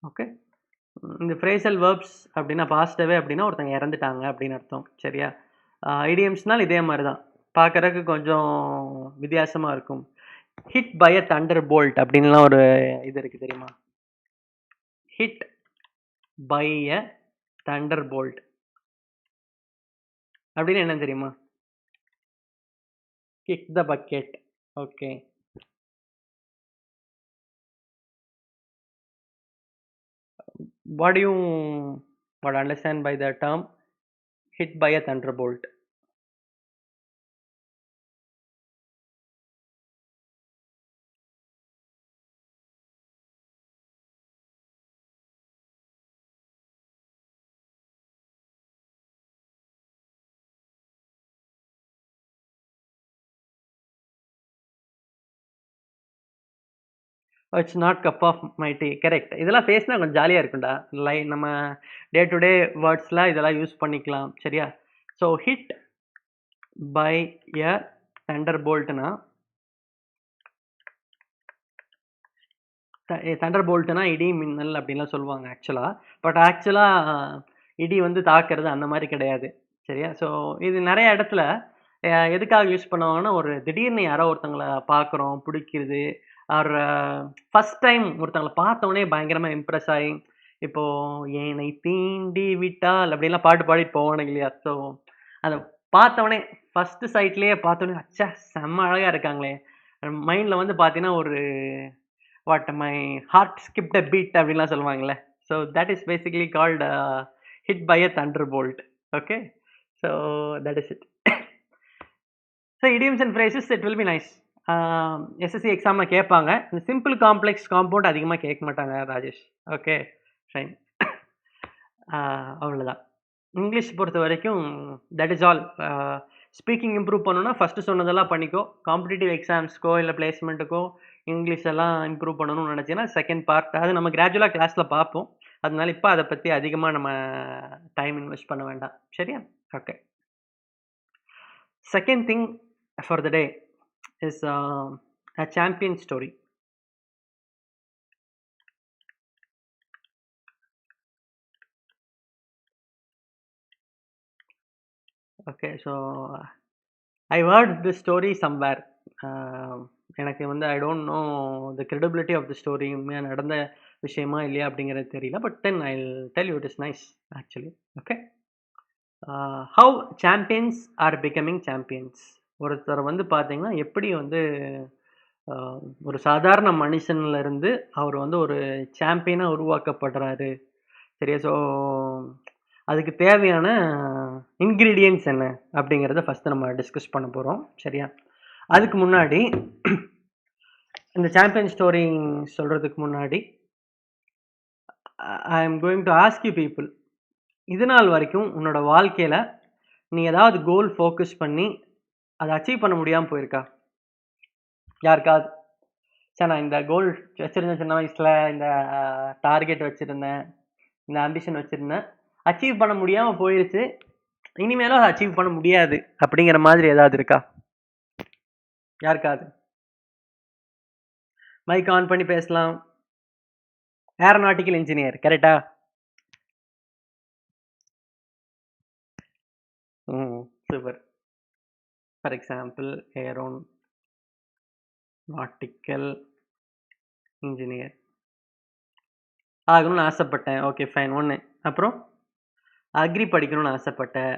ஓகே. இந்த ஃப்ரேசல் வேர்ப்ஸ் அப்படின்னா பாஸ்டவே அப்படின்னா ஒருத்தங்க இறந்துட்டாங்க அப்படின்னு அர்த்தம். சரியா? இடியம்ஸ்னால் இதே மாதிரி தான், பார்க்குறதுக்கு கொஞ்சம் வித்தியாசமாக இருக்கும். Hit by a Thunder bolt அப்படின்லாம் ஒரு இது இருக்குது தெரியுமா? Hit by a Thunder bolt அப்படின்னு என்ன தெரியுமா? Kick the bucket. Okay. What do you understand by the term hit by a thunderbolt? It's not cup of my tea. Correct. இதெல்லாம் பேசினா கொஞ்சம் ஜாலியாக இருக்கும்டா. நம்ம டே டு டே வேர்ட்ஸில் இதெல்லாம் யூஸ் பண்ணிக்கலாம். சரியா? So hit by a thunder போல்ட்னா, தண்டர் போல்ட்னா இடி மின்னல் அப்படின்லாம் சொல்லுவாங்க ஆக்சுவலாக. பட் ஆக்சுவலாக இடி வந்து தாக்குறது அந்த மாதிரி கிடையாது. சரியா? ஸோ இது நிறைய இடத்துல எதுக்காக யூஸ் பண்ணுவாங்கன்னா, ஒரு திடீர்னு யாரோ ஒருத்தங்களை பார்க்குறோம், பிடிக்கிறது, ஆர் ஃபஸ்ட் டைம் ஒருத்தங்களை பார்த்தோன்னே பயங்கரமாக இம்ப்ரெஸ் ஆகி, இப்போது ஏனை தீண்டி விட்டால் அப்படின்லாம் பாட்டு பாடிட்டு போவானுங்க இல்லையா? ஸோ அதை பார்த்தவொடனே ஃபஸ்ட்டு சைட்லேயே பார்த்தோன்னே அச்சா செம்ம அழகாக இருக்காங்களே, மைண்டில் வந்து பார்த்தீங்கன்னா ஒரு what my heart skipped a beat அப்படின்லாம் சொல்லுவாங்கள்ல. So that is basically called hit by a Thunder bolt. Okay. So that is it. So idioms and phrases it will be nice. SSC எக்ஸாமில் கேட்பாங்க. இந்த சிம்பிள் காம்ப்ளெக்ஸ் காம்பவுண்ட் அதிகமாக கேட்க மாட்டாங்க Rajesh. Okay fine. அவ்வளோதான். English பொறுத்த வரைக்கும் that is all. Speaking improve பண்ணணும்னா ஃபஸ்ட்டு சொன்னதெல்லாம் பண்ணிக்கோ. காம்படிட்டிவ் எக்ஸாம்ஸ்க்கோ இல்லை பிளேஸ்மெண்ட்டுக்கோ இங்கிலீஷ் எல்லாம் இம்ப்ரூவ் பண்ணணும்னு நினச்சிங்கன்னா செகண்ட் பார்ட் அது நம்ம கிராஜுவலாக கிளாஸில் பார்ப்போம். அதனால இப்போ அதை பற்றி அதிகமாக நம்ம டைம் இன்வெஸ்ட் பண்ண வேண்டாம். சரியா? Okay. Second thing for the day is a champion story. Okay, so I heard this story somewhere. எனக்கு வந்து I don't know the credibility of the story, உண்மையாக நடந்த விஷயமா இல்லையா அப்படிங்கிறது தெரியல. But then I tell you it is nice actually. Okay. How champions are becoming champions. ஒருத்தர் வந்து பார்த்தீங்கன்னா எப்படி வந்து ஒரு சாதாரண மனுஷன்லேருந்து அவர் வந்து ஒரு சாம்பியனாக உருவாக்கப்படுறாரு. சரியா? ஸோ அதுக்கு தேவையான இன்க்ரீடியன்ட்ஸ் என்ன அப்படிங்கிறத ஃபஸ்ட்டு நம்ம டிஸ்கஸ் பண்ண போகிறோம். சரியா? அதுக்கு முன்னாடி இந்த சாம்பியன் ஸ்டோரி சொல்கிறதுக்கு முன்னாடி ஐ am going to ask you people, இது நாள் வரைக்கும் உன்னோட வாழ்க்கையில் நீ ஏதாவது கோல் ஃபோக்கஸ் பண்ணி அதை அச்சீவ் பண்ண முடியாமல் போயிருக்கா? யாருக்காவது சார் நான் இந்த கோல் வச்சுருந்தேன், சின்ன வயசில் இந்த டார்கெட் வச்சுருந்தேன், இந்த ஆம்பிஷன் வச்சுருந்தேன், அச்சீவ் பண்ண முடியாமல் போயிருச்சு, இனிமேலும் அதை அச்சீவ் பண்ண முடியாது அப்படிங்கிற மாதிரி ஏதாவது இருக்கா? யாருக்காவது மைக் ஆன் பண்ணி பேசலாம். ஏரோநாட்டிக்கல் இன்ஜினியர், கரெக்டா? Super. For example aeronautical engineer ஆகணும்னு ஆசைப்பட்டேன். Okay fine. ஒன்று. அப்புறம் அக்ரி படிக்கணும்னு ஆசைப்பட்டேன்.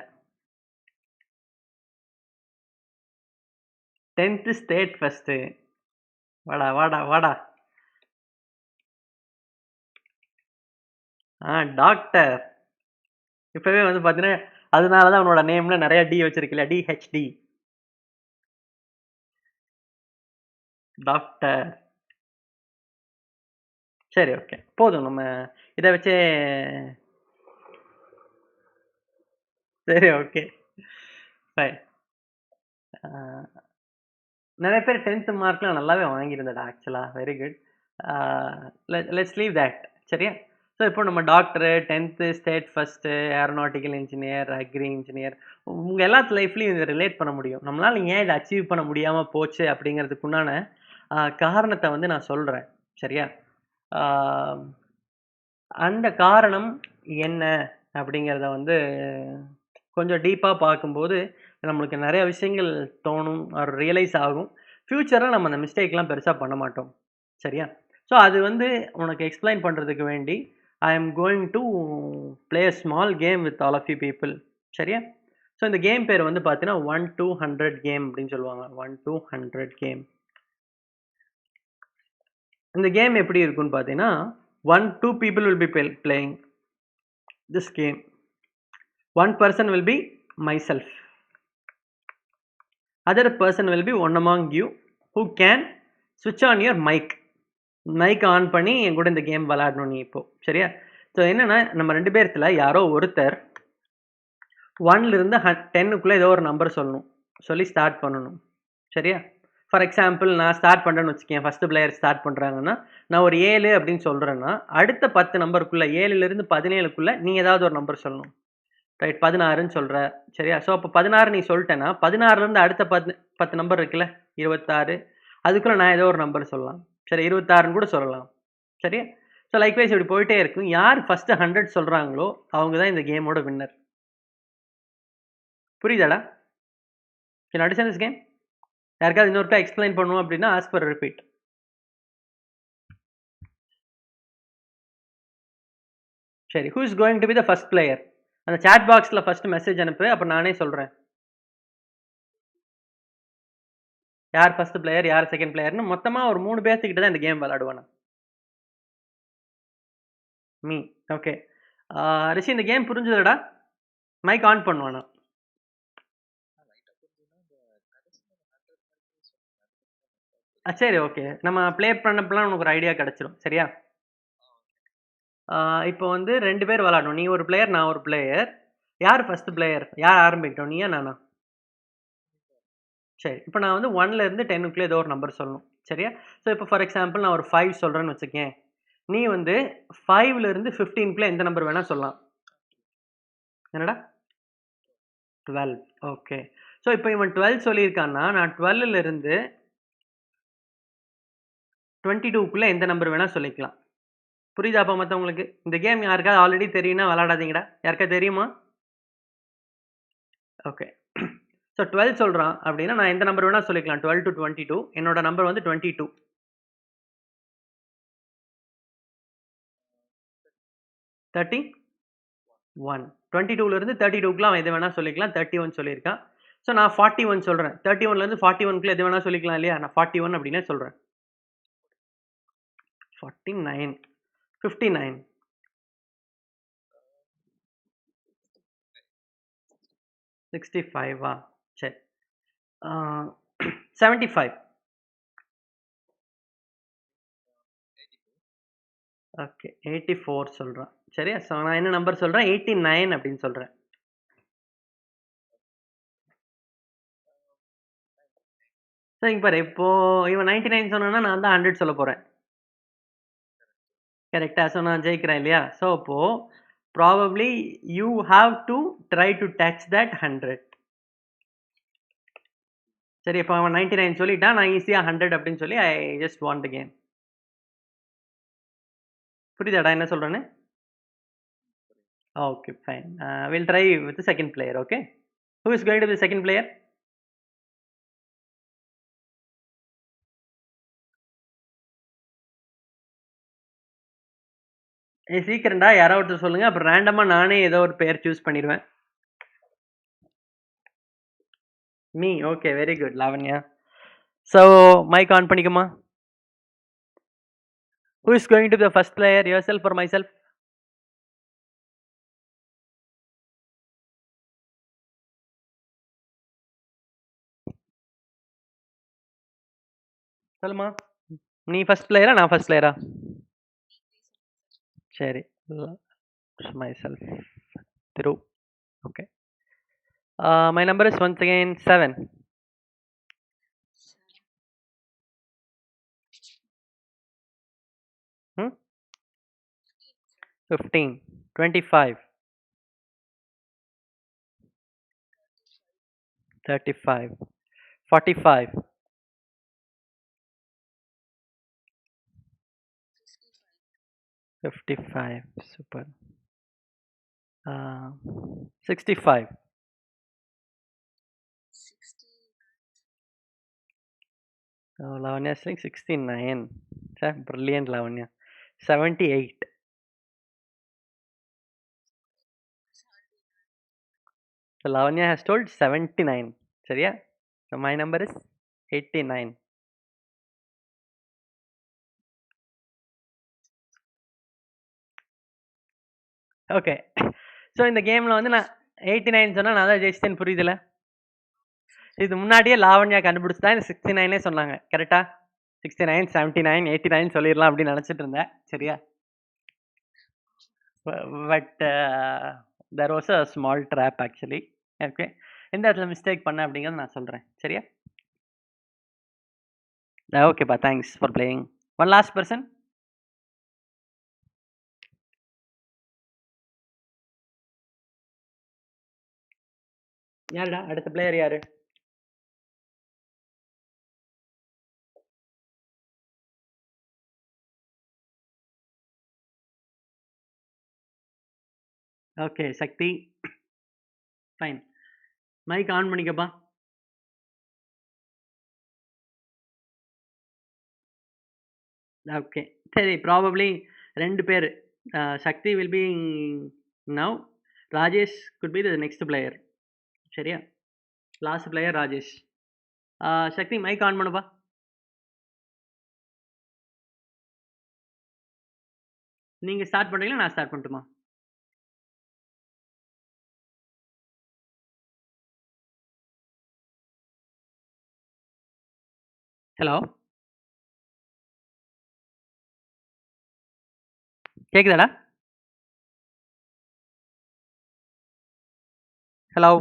10th state first. வாடா வாடா வாடா. டாக்டர். இப்போவே வந்து பார்த்தீங்கன்னா அதனால தான் அவனோட நேம்ல நிறைய டி வச்சிருக்கல, டிஹெச்டி, டாக்டர். சரி ஓகே போதும், நம்ம இதை வச்சே. சரி ஓகே ஃபைன். நிறைய பேர் 10th மார்க்லாம் நல்லாவே வாங்கியிருந்தடா ஆக்சுவலாக. Very good. Let's leave that. சரியா? ஸோ இப்போ நம்ம doctor, 10th state first, aeronautical engineer, agri engineer, உங்கள் எல்லாத்து லைஃப்லையும் இதை ரிலேட் பண்ண முடியும். நம்மளால் ஏன் இதை அச்சீவ் பண்ண முடியாமல் போச்சு அப்படிங்கிறதுக்குண்டான காரணத்தை வந்து நான் சொல்கிறேன். சரியா? அந்த காரணம் என்ன அப்படிங்கிறத வந்து கொஞ்சம் டீப்பாக பார்க்கும்போது நம்மளுக்கு நிறைய விஷயங்கள் தோணும், ரியலைஸ் ஆகும். ஃப்யூச்சரில் நம்ம அந்த மிஸ்டேக்லாம் பெருசாக பண்ண மாட்டோம். சரியா? ஸோ அது வந்து உனக்கு எக்ஸ்பிளைன் பண்ணுறதுக்கு வேண்டி I am going to play a small game with all of you people. சரியா? ஸோ இந்த கேம் பேர் வந்து பார்த்தீங்கன்னா 1 to 100 கேம் அப்படின்னு சொல்லுவாங்க. 1 to 100 கேம். இந்த கேம் எப்படி இருக்குன்னு பார்த்தீங்கன்னா 2 people will be playing this game. One person will be myself. Other person will be one among you who can switch on your mic. Mic on பண்ணி என் கூட இந்த கேம் விளையாடணும் நீ இப்போ. சரியா? ஸோ என்னன்னா நம்ம 2 பேர்த்துல யாரோ ஒருத்தர் 1லிருந்து 10க்குள்ளே ஏதோ ஒரு நம்பர் சொல்லணும், சொல்லி ஸ்டார்ட் பண்ணணும். சரியா? ஃபார் எக்ஸாம்பிள் நான் ஸ்டார்ட் பண்ணுறேன்னு வச்சுக்கேன். ஃபஸ்ட்டு பிளேயர் ஸ்டார்ட் பண்ணுறாங்கன்னா நான் ஒரு 7 அப்படின்னு சொல்கிறேன்னா அடுத்த 10 நம்பருக்குள்ளே 7லிருந்து 17க்குள்ளே நீ ஏதாவது ஒரு நம்பர் சொல்லணும். ரைட்? 16ன்னு சொல்கிற. சரியா? ஸோ அப்போ 16 நீ சொல்லிட்டேன்னா 16லேருந்து அடுத்த 10 நம்பர் இருக்குல்ல, 26, அதுக்குள்ளே நான் ஏதோ ஒரு நம்பர் சொல்லலாம். சரி, 26ன்னு கூட சொல்லலாம். சரியா? ஸோ லைக்வைஸ் இப்படி போயிட்டே இருக்கும். யார் ஃபஸ்ட்டு 100 சொல்கிறாங்களோ அவங்க தான் இந்த கேமோட வின்னர். புரியுதாடா? Can understand this game? யாருக்காவது இன்னொருக்கா எக்ஸ்பிளைன் பண்ணுவோம் அப்படின்னா ஆஸ்க் ஃபார் ரிப்பீட். சரி, who is going to be the first player? அந்த சாட் பாக்ஸில் ஃபர்ஸ்ட் மெசேஜ் அனுப்பு, அப்போ நானே சொல்கிறேன் யார் ஃபர்ஸ்ட் பிளேயர் யார் செகண்ட் பிளேயர்னு. மொத்தமாக ஒரு 3 பேர்த்துக்கிட்ட தான் இந்த கேம் விளையாடுவானு. மீ. ஓகே ரிஷி, இந்த கேம் புரிஞ்சுதுடா? மைக் ஆன் பண்ணுவானா? சரி ஓகே, நம்ம ப்ளே பண்ணப்பெல்லாம் உனக்கு ஒரு ஐடியா கிடச்சிரும். சரியா? இப்போ வந்து 2 பேர் விளாடணும். நீ ஒரு பிளேயர், நான் ஒரு பிளேயர். யார் ஃபர்ஸ்ட் பிளேயர்? யார் ஆரம்பிக்கட்டும், நீயா நானா? சரி, இப்போ நான் வந்து 1லேருந்து 10க்குள்ளே ஏதோ ஒரு நம்பர் சொல்லணும். சரியா? ஸோ இப்போ ஃபார் எக்ஸாம்பிள் நான் ஒரு 5 சொல்கிறேன்னு வச்சுக்கேன். நீ வந்து 5லேருந்து 15க்குள்ளே எந்த நம்பர் வேணால் சொல்லலாம். என்னடா? 12. ஓகே. ஸோ இப்போ இவன் 12 சொல்லியிருக்கான்னா நான் 12லேருந்து 22க்குள்ளே எந்த நம்பர் வேணால் சொல்லிக்கலாம். புரியுதா அப்போ மற்றவங்களுக்கு? இந்த கேம் யாருக்காவது ஆல்ரெடி தெரியும்னா விளாடாதீங்கடா. யாருக்காவது தெரியுமா? ஓகே. ஸோ 12 சொல்கிறான் அப்படின்னா நான் எந்த நம்பர் வேணால் சொல்லிக்கலாம். 12 to 22. என்னோட நம்பர் வந்து 22. 31. 22லேருந்து 32க்குலாம் அவன் எது வேணால் சொல்லிக்கலாம். 31 சொல்லியிருக்கான். ஸோ நான் 41 சொல்கிறேன். 31லேருந்து 41க்குள்ளே எது வேணால் சொல்லிக்கலாம் இல்லையா? நான் 41 அப்படின்னே சொல்கிறேன். 49. 59. 65. சரி. 75. ஓகே 84 சொல்கிறான். சரியா? ஸோ நான் என்ன நம்பர் சொல்கிறேன், 89 அப்படின்னு சொல்கிறேன். ஸோ இங்கே பாரு, இப்போ இவன் 99 சொன்னான்னா நான் தான் 100 சொல்ல போகிறேன். கரெக்டா? ஸோ நான் ஜெயிக்கிறேன் இல்லையா? ஸோ அப்போ probably you have to try to touch that 100. சரி, இப்போ அவன் 99 சொல்லிட்டான், நான் ஈஸியாக 100 அப்படின்னு சொல்லி I just van the game. புரியுதாடா என்ன சொல்கிறேன்னு? Okay fine. Will try with second player. Okay, who is going to be second player? சீக்கிரம்டா, யாராவது ஒருத்தர் சொல்லுங்க, அப்புறம் ரேண்டமாக நானே ஏதோ ஒரு பேர் சூஸ் பண்ணிடுவேன். Me. Okay, very good Lavanya. So mike on பண்ணிக்குமா? Who is going to be the first player, yourself or myself? சொல்லுமா, நீ ஃபர்ஸ்ட் பிளேயரா நான் ஃபர்ஸ்ட் பிளேயரா? சரி, myself Thiru. Okay, my number is once again 7. 15, 25, 35, 45, 55. Super. 65. Lavanya is like 69. Brilliant Lavanya. 78. So Lavanya has told 79. சரியா? So my number is 89. Okay, so இந்த கேமில் வந்து நான் 89 சொன்னால் நான் தான் ஜெயிச்சிட்டேன்னு புரியுதுல? இது முன்னாடியே லாவண்யா கண்டுபிடிச்சி தான் 69 சொன்னாங்க. கரெக்டா? 69, 79, 89 சொல்லிடலாம் அப்படின்னு நினச்சிட்டு இருந்தேன். சரியா? But there was a small drop actually. Okay, எந்த இடத்துல மிஸ்டேக் பண்ணேன் அப்படிங்கிறது நான் சொல்கிறேன். சரியா? ஓகேப்பா, thanks for playing. One last person. யாருடா அடுத்த பிளேயர்? யாரு? Okay, Shakti. Fine, mike on பண்ணிக்கப்பா. ஓகே, சரி, ப்ராபப்ளி 2 பேர். Shakti will be now, Rajesh could be the next player. சரியா? Last player Rajesh. Shakti mike on பண்ணுப்பா. நீங்கள் ஸ்டார்ட் பண்ணுறீங்களா நான் ஸ்டார்ட் பண்ணட்டுமா? ஹலோ, கேக்குதாடா? ஹலோ,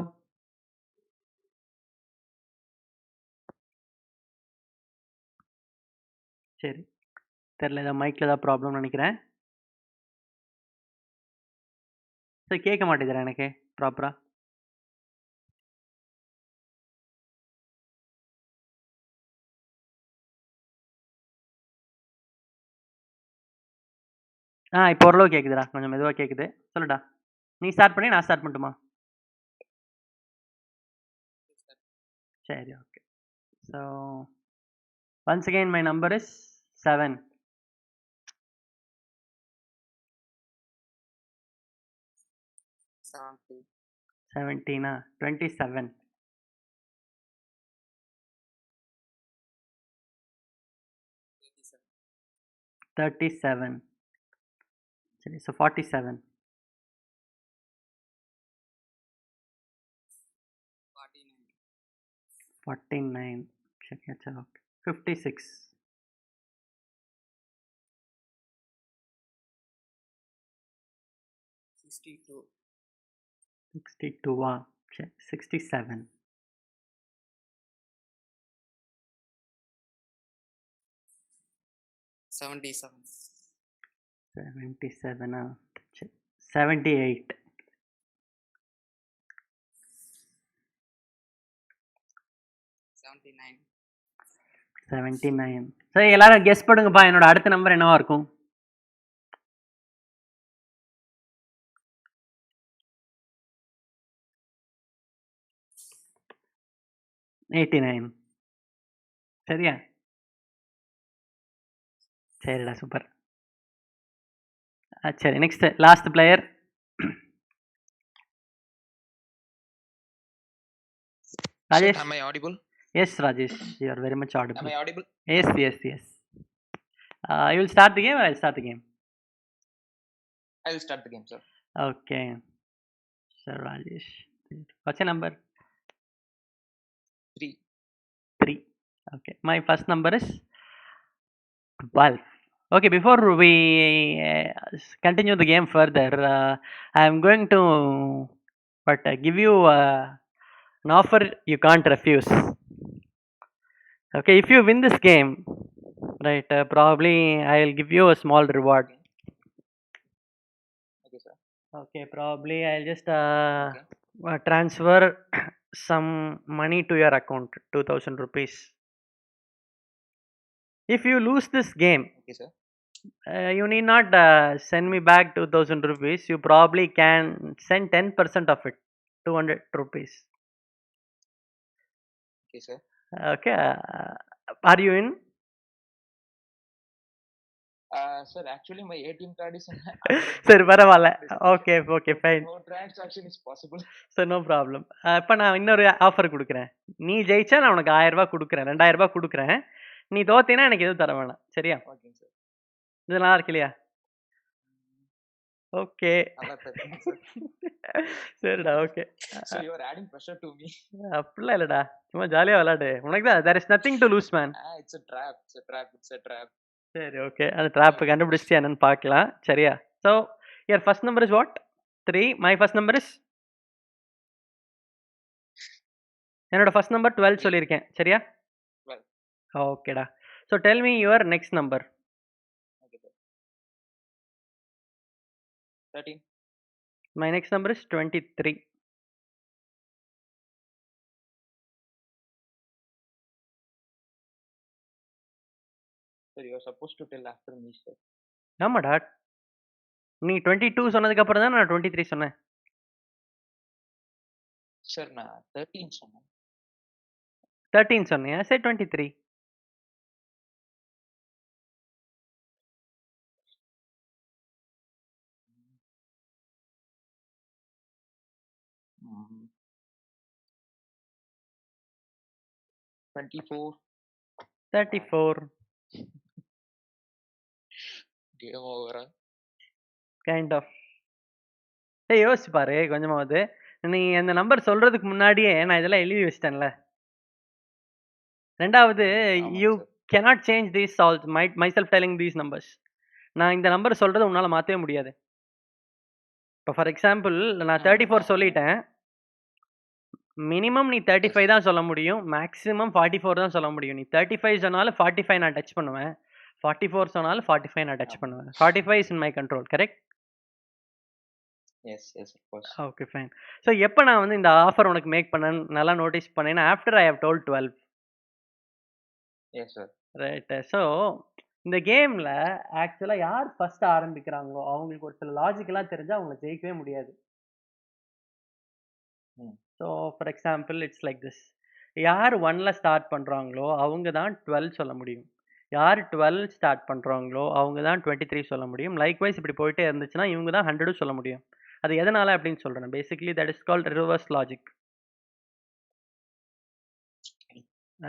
சரி, தெரில, ஏதாவது மைக்கில் ஏதாவது ப்ராப்ளம் நினைக்கிறேன். சரி, கேட்க மாட்டேங்கிறேன் எனக்கு ப்ராப்பராக. இப்போ ஓரளவு கேட்குதுடா, கொஞ்சம் மெதுவாக கேட்குது. சொல்லுடா, நீ ஸ்டார்ட் பண்ணி நான் ஸ்டார்ட் பண்ணட்டுமா? சரி, okay. So once again my number is 7. 17. 27. 37. சரி, ஸோ 47. 49. சரி, अच्छा, ஓகே. 56. 62. 62 67. 77. 77 78. 79. 79. சரி, எல்லாரும் கெஸ் பண்ணுங்கப்பா. என்னோட அடுத்த நம்பர் என்னவா இருக்கும்? $89. சரியா? சரிடா, சூப்பர். சரி, next last player. Rajesh. Sir, am I audible? Yes, Rajesh, you are very much audible. Am I audible? Yes. You will start the game or I'll start the game? I will start the game, sir. Okay. Sir Rajesh. What's your number? 3. 3. Okay. My first number is 12. Okay, before we continue the game further, I am going to give you an offer you can't refuse. Okay, if you win this game, right, probably I'll give you a small reward. Okay, sir. Okay, probably I'll just Okay. transfer some money to your account, 2000 rupees. If you lose this game, Okay, sir. you need not send me back 2000 rupees. You probably can send 10% of it, 200 rupees. Okay, sir. Okay, are you in? Sir, actually, my ATM card is சரி, பரவாயில்ல. Okay fine. No transaction is possible. Sir, no problem. இப்போ நான் இன்னொரு offer கொடுக்குறேன். நீ ஜெயிச்சா நான் உனக்கு 1000 ரூபாய் கொடுக்குறேன், 2000 ரூபாய் கொடுக்குறேன். நீ தோத்தேன்னா எனக்கு எதுவும் தர வேணாம். சரியா? Okay, sir. இது நல்லா இருக்கு இல்லையா? ஓகே. நல்லா தெரியும், sir. சரிடா, okay. So you are adding pressure to me. அப்படிலாம் இல்லடா, சும்மா ஜாலியா விளையாடு. உனக்கு தான் there is nothing to lose, man. It's a trap. It's a trap. It's a trap. சரி, ஓகே. அந்த ட்ராப் கண்டுபிடிச்சிட்டு என்னன்னு பார்க்கலாம். சரியா? So your first number is what? 3. My first number is, என்னோட ஃபர்ஸ்ட் நம்பர் 12 சொல்லியிருக்கேன். சரியா? 12. ஓகேடா. So tell me your next number. Okay, sir. 13. My next number is 23. Sir, you are supposed to tell after me, sir. ஆமாடா, நீ 22 சொன்னதுக்கு அப்புறம் தான் நான் 23 சொன்னேன். Sir, நான் 13 சொன்னேன். 13 சொன்னியா? சரி, 23. Mm. 24. 34. Game over. Kind of. ஏய், யோசிச்சு பாரு கொஞ்சமாவது. நீ அந்த நம்பர் சொல்றதுக்கு முன்னாடியே நான் இதெல்லாம் எழுதி வச்சிட்டேன்ல. ரெண்டாவது, ஆமாம், you sir. cannot change these solves myself telling these numbers. நான் இந்த நம்பர் சொல்றதை உன்னால மாற்றவே முடியாது. இப்போ ஃபார் எக்ஸாம்பிள் நான் 34 சொல்லிட்டேன். மினிமம் நீ 35 தான் சொல்ல முடியும், மேக்ஸிமம் 44 தான் சொல்ல முடியும். நீ 35 சொன்னாலும் 45 நான் டச் பண்ணுவேன், 44 சொன்னாலும் 45 நான் டச் பண்ணுவேன். 45 is in my control, correct? Yes, yes, of course. Okay, fine. So எப்போ நான் வந்து இந்த ஆஃபர் உனக்கு மேக் பண்ணேன்னு நல்லா நோட்டீஸ் பண்ணேன்னா, after I have told 12. Yes, sir. Right. So இந்த கேமில் ஆக்சுவலாக யார் ஃபர்ஸ்ட் ஆரம்பிக்கிறாங்களோ அவங்களுக்கு ஒரு சில லாஜிக்கெல்லாம் தெரிஞ்சால் அவங்கள ஜெயிக்கவே முடியாது. So for example it's like this. யார் 1ல் ஸ்டார்ட் பண்ணுறாங்களோ அவங்க தான் 12 சொல்ல முடியும். யார் 12 ஸ்டார்ட் பண்ணுறாங்களோ அவங்க தான் 23 சொல்ல முடியும். லைக்வைஸ் இப்படி போயிட்டே இருந்துச்சுன்னா இவங்க தான் 100 சொல்ல முடியும். அது எதனால் அப்படின்னு சொல்கிறேன். Basically that is called reverse logic.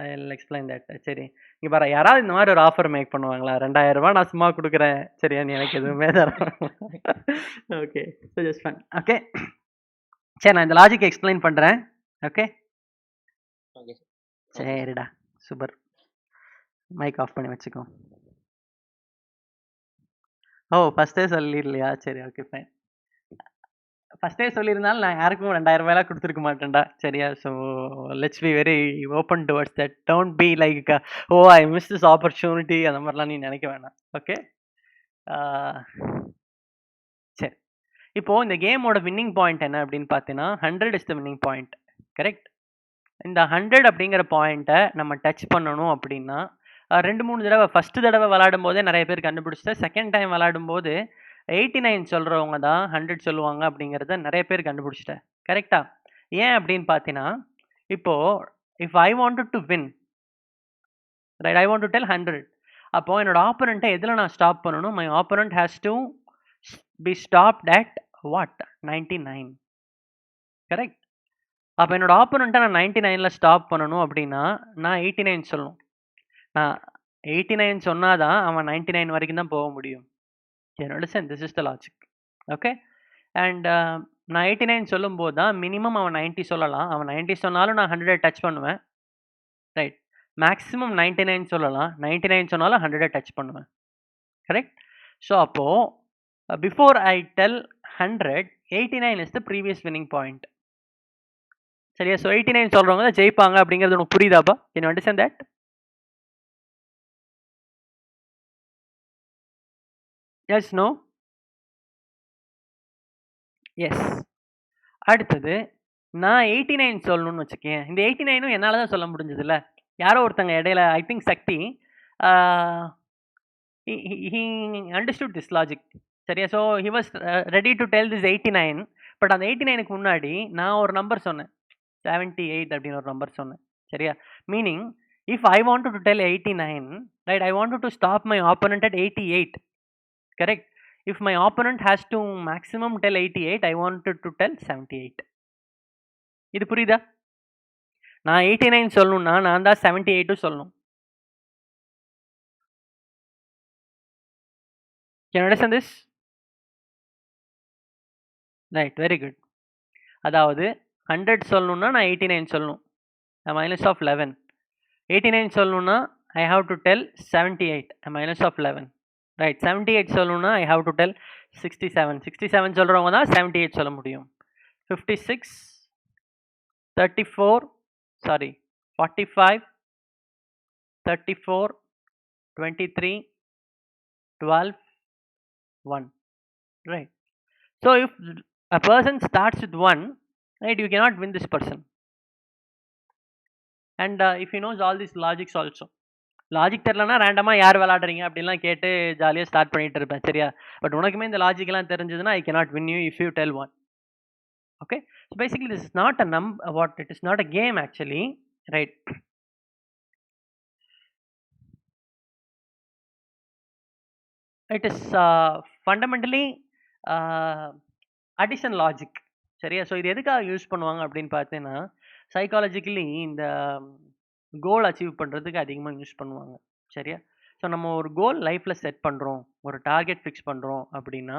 I will explain that. சரி, இங்கே பாரு, யாராவது இந்த மாதிரி ஒரு ஆஃபர் மேக் பண்ணுவாங்களா? 2000 ரூபாய் நான் சும்மா கொடுக்குறேன், சரியா? நீ எனக்கு எதுவுமே தர. Okay, so just fun. Okay, சரி, நான் இந்த லாஜிக் எக்ஸ்பிளைன் பண்ணுறேன். Okay, Okay, sir. சரிடா, சூப்பர். மைக் ஆஃப் பண்ணி வச்சுக்கோ. ஓ, ஃபஸ்ட்டே சொல்லிடலையா? சரி, ஓகே, ஃபைன். ஃபஸ்ட்டே சொல்லியிருந்தாலும் நான் யாருக்கும் 2000 ரூபாயெல்லாம் கொடுத்துருக்க மாட்டேன்டா சரியா. So let's be very open towards that. Don't be like oh I miss this opportunity அந்த மாதிரிலாம் நீ நினைக்க வேணாம். ஓகே சரி. இப்போது இந்த கேமோட வின்னிங் பாயிண்ட் என்ன அப்படின்னு பார்த்தீங்கன்னா 100 is the winning point. Correct. இந்த 100 அப்படிங்கிற பாயிண்ட்டை நம்ம டச் பண்ணணும் அப்படின்னா 2-3 தடவை ஃபஸ்ட்டு தடவை விளாடும் போதே நிறைய பேர் கண்டுபிடிச்சிட்டு செகண்ட் டைம் விளாடும் போது 89 சொல்கிறவங்க தான் 100 சொல்லுவாங்க அப்படிங்கிறத நிறைய பேர் கண்டுபிடிச்சிட்டேன். கரெக்டா? ஏன் அப்படின்னு பார்த்தீங்கன்னா இப்போது if I wanted to win right, I want to tell 100. அப்போது என்னோட ஆப்போனண்ட்டை எதில் நான் ஸ்டாப் பண்ணணும்? My opponent has to be stopped at what 99. Correct. அப்போ என்னோட ஆப்போனண்ட்டை நான் 99ல் ஸ்டாப் பண்ணணும் அப்படின்னா நான் 89 சொல்லணும். நான் 89 சொன்னால் தான் அவன் 99 வரைக்கும் தான் போக முடியும். understand? This is the logic. Okay. And நான் 89 சொல்லும்போது தான் மினிமம் அவன் 90 சொல்லலாம். அவன் 90 சொன்னாலும் நான் 100 டச் பண்ணுவேன். ரைட். மேக்ஸிமம் 99 சொல்லலாம். 99 சொன்னாலும் 100 டச் பண்ணுவேன். கரெக்ட். ஸோ அப்போது before I tell 100, 89 is the previous winning point. சரியா? ஸோ 89 சொல்கிறவங்க தான் ஜெயிப்பாங்க அப்படிங்கிறது உனக்கு புரியுதாப்பா? Can you understand that? Yes no? Yes. அடுத்தது நான் 89 சொல்லணும்னு வச்சுக்கேன். இந்த 89ம் என்னால் தான் சொல்ல முடிஞ்சதில்ல. யாரோ ஒருத்தங்க இடையில I think Shakti he understood this logic. சரியா? So he was ready to tell this 89. But அந்த 89க்கு முன்னாடி நான் ஒரு நம்பர் சொன்னேன். 78 அப்படின்னு ஒரு நம்பர் சொன்னேன். சரியா? Meaning if I wanted to del 89, right, I wanted to stop my opponent at 88. Correct. If my opponent has to maximum tell 88, I wanted to tell 78. இது புரியுதா? நான் 89 சொல்லணும்னா நான் தான் 78 சொல்லணும். Can you understand this? Right, very good. அதாவது 100 சொல்லணும்னா நான் 89 சொல்லணும். A minus of 11. 89 சொல்லணும்னா I have to tell 78. A minus of 11. Right. 78 சொல்லணும்னா ஐ ஹாவ் டு டெல் 67. 67 சொல்கிறவங்க தான் 78 சொல்ல முடியும். 56, 34, sorry 45, 34, 23, 12, 1. Right. So if a person starts with 1, right, you cannot win this person. And if he knows all these logics also. Logic தெரிலனா ரேண்டமாக யார் விளாடுறீங்க அப்படின்லாம் கேட்டு ஜாலியாக ஸ்டார்ட் பண்ணிட்டு இருப்பேன். சரியா? பட் உனக்குமே இந்த லாஜிக்லாம் தெரிஞ்சதுன்னா I cannot win you if you tell one. Okay. So basically this is not a what it is not a game actually. Right. It is fundamentally addition logic. சரியா? ஸோ இது எதுக்காக use பண்ணுவாங்க அப்படின்னு பார்த்தீங்கன்னா psychologically இந்த goal achieve பண்ணுறதுக்கு அதிகமாக use பண்ணுவாங்க. சரியா? ஸோ நம்ம ஒரு கோல் லைஃப்பில் செட் பண்ணுறோம், ஒரு டார்கெட் ஃபிக்ஸ் பண்ணுறோம் அப்படின்னா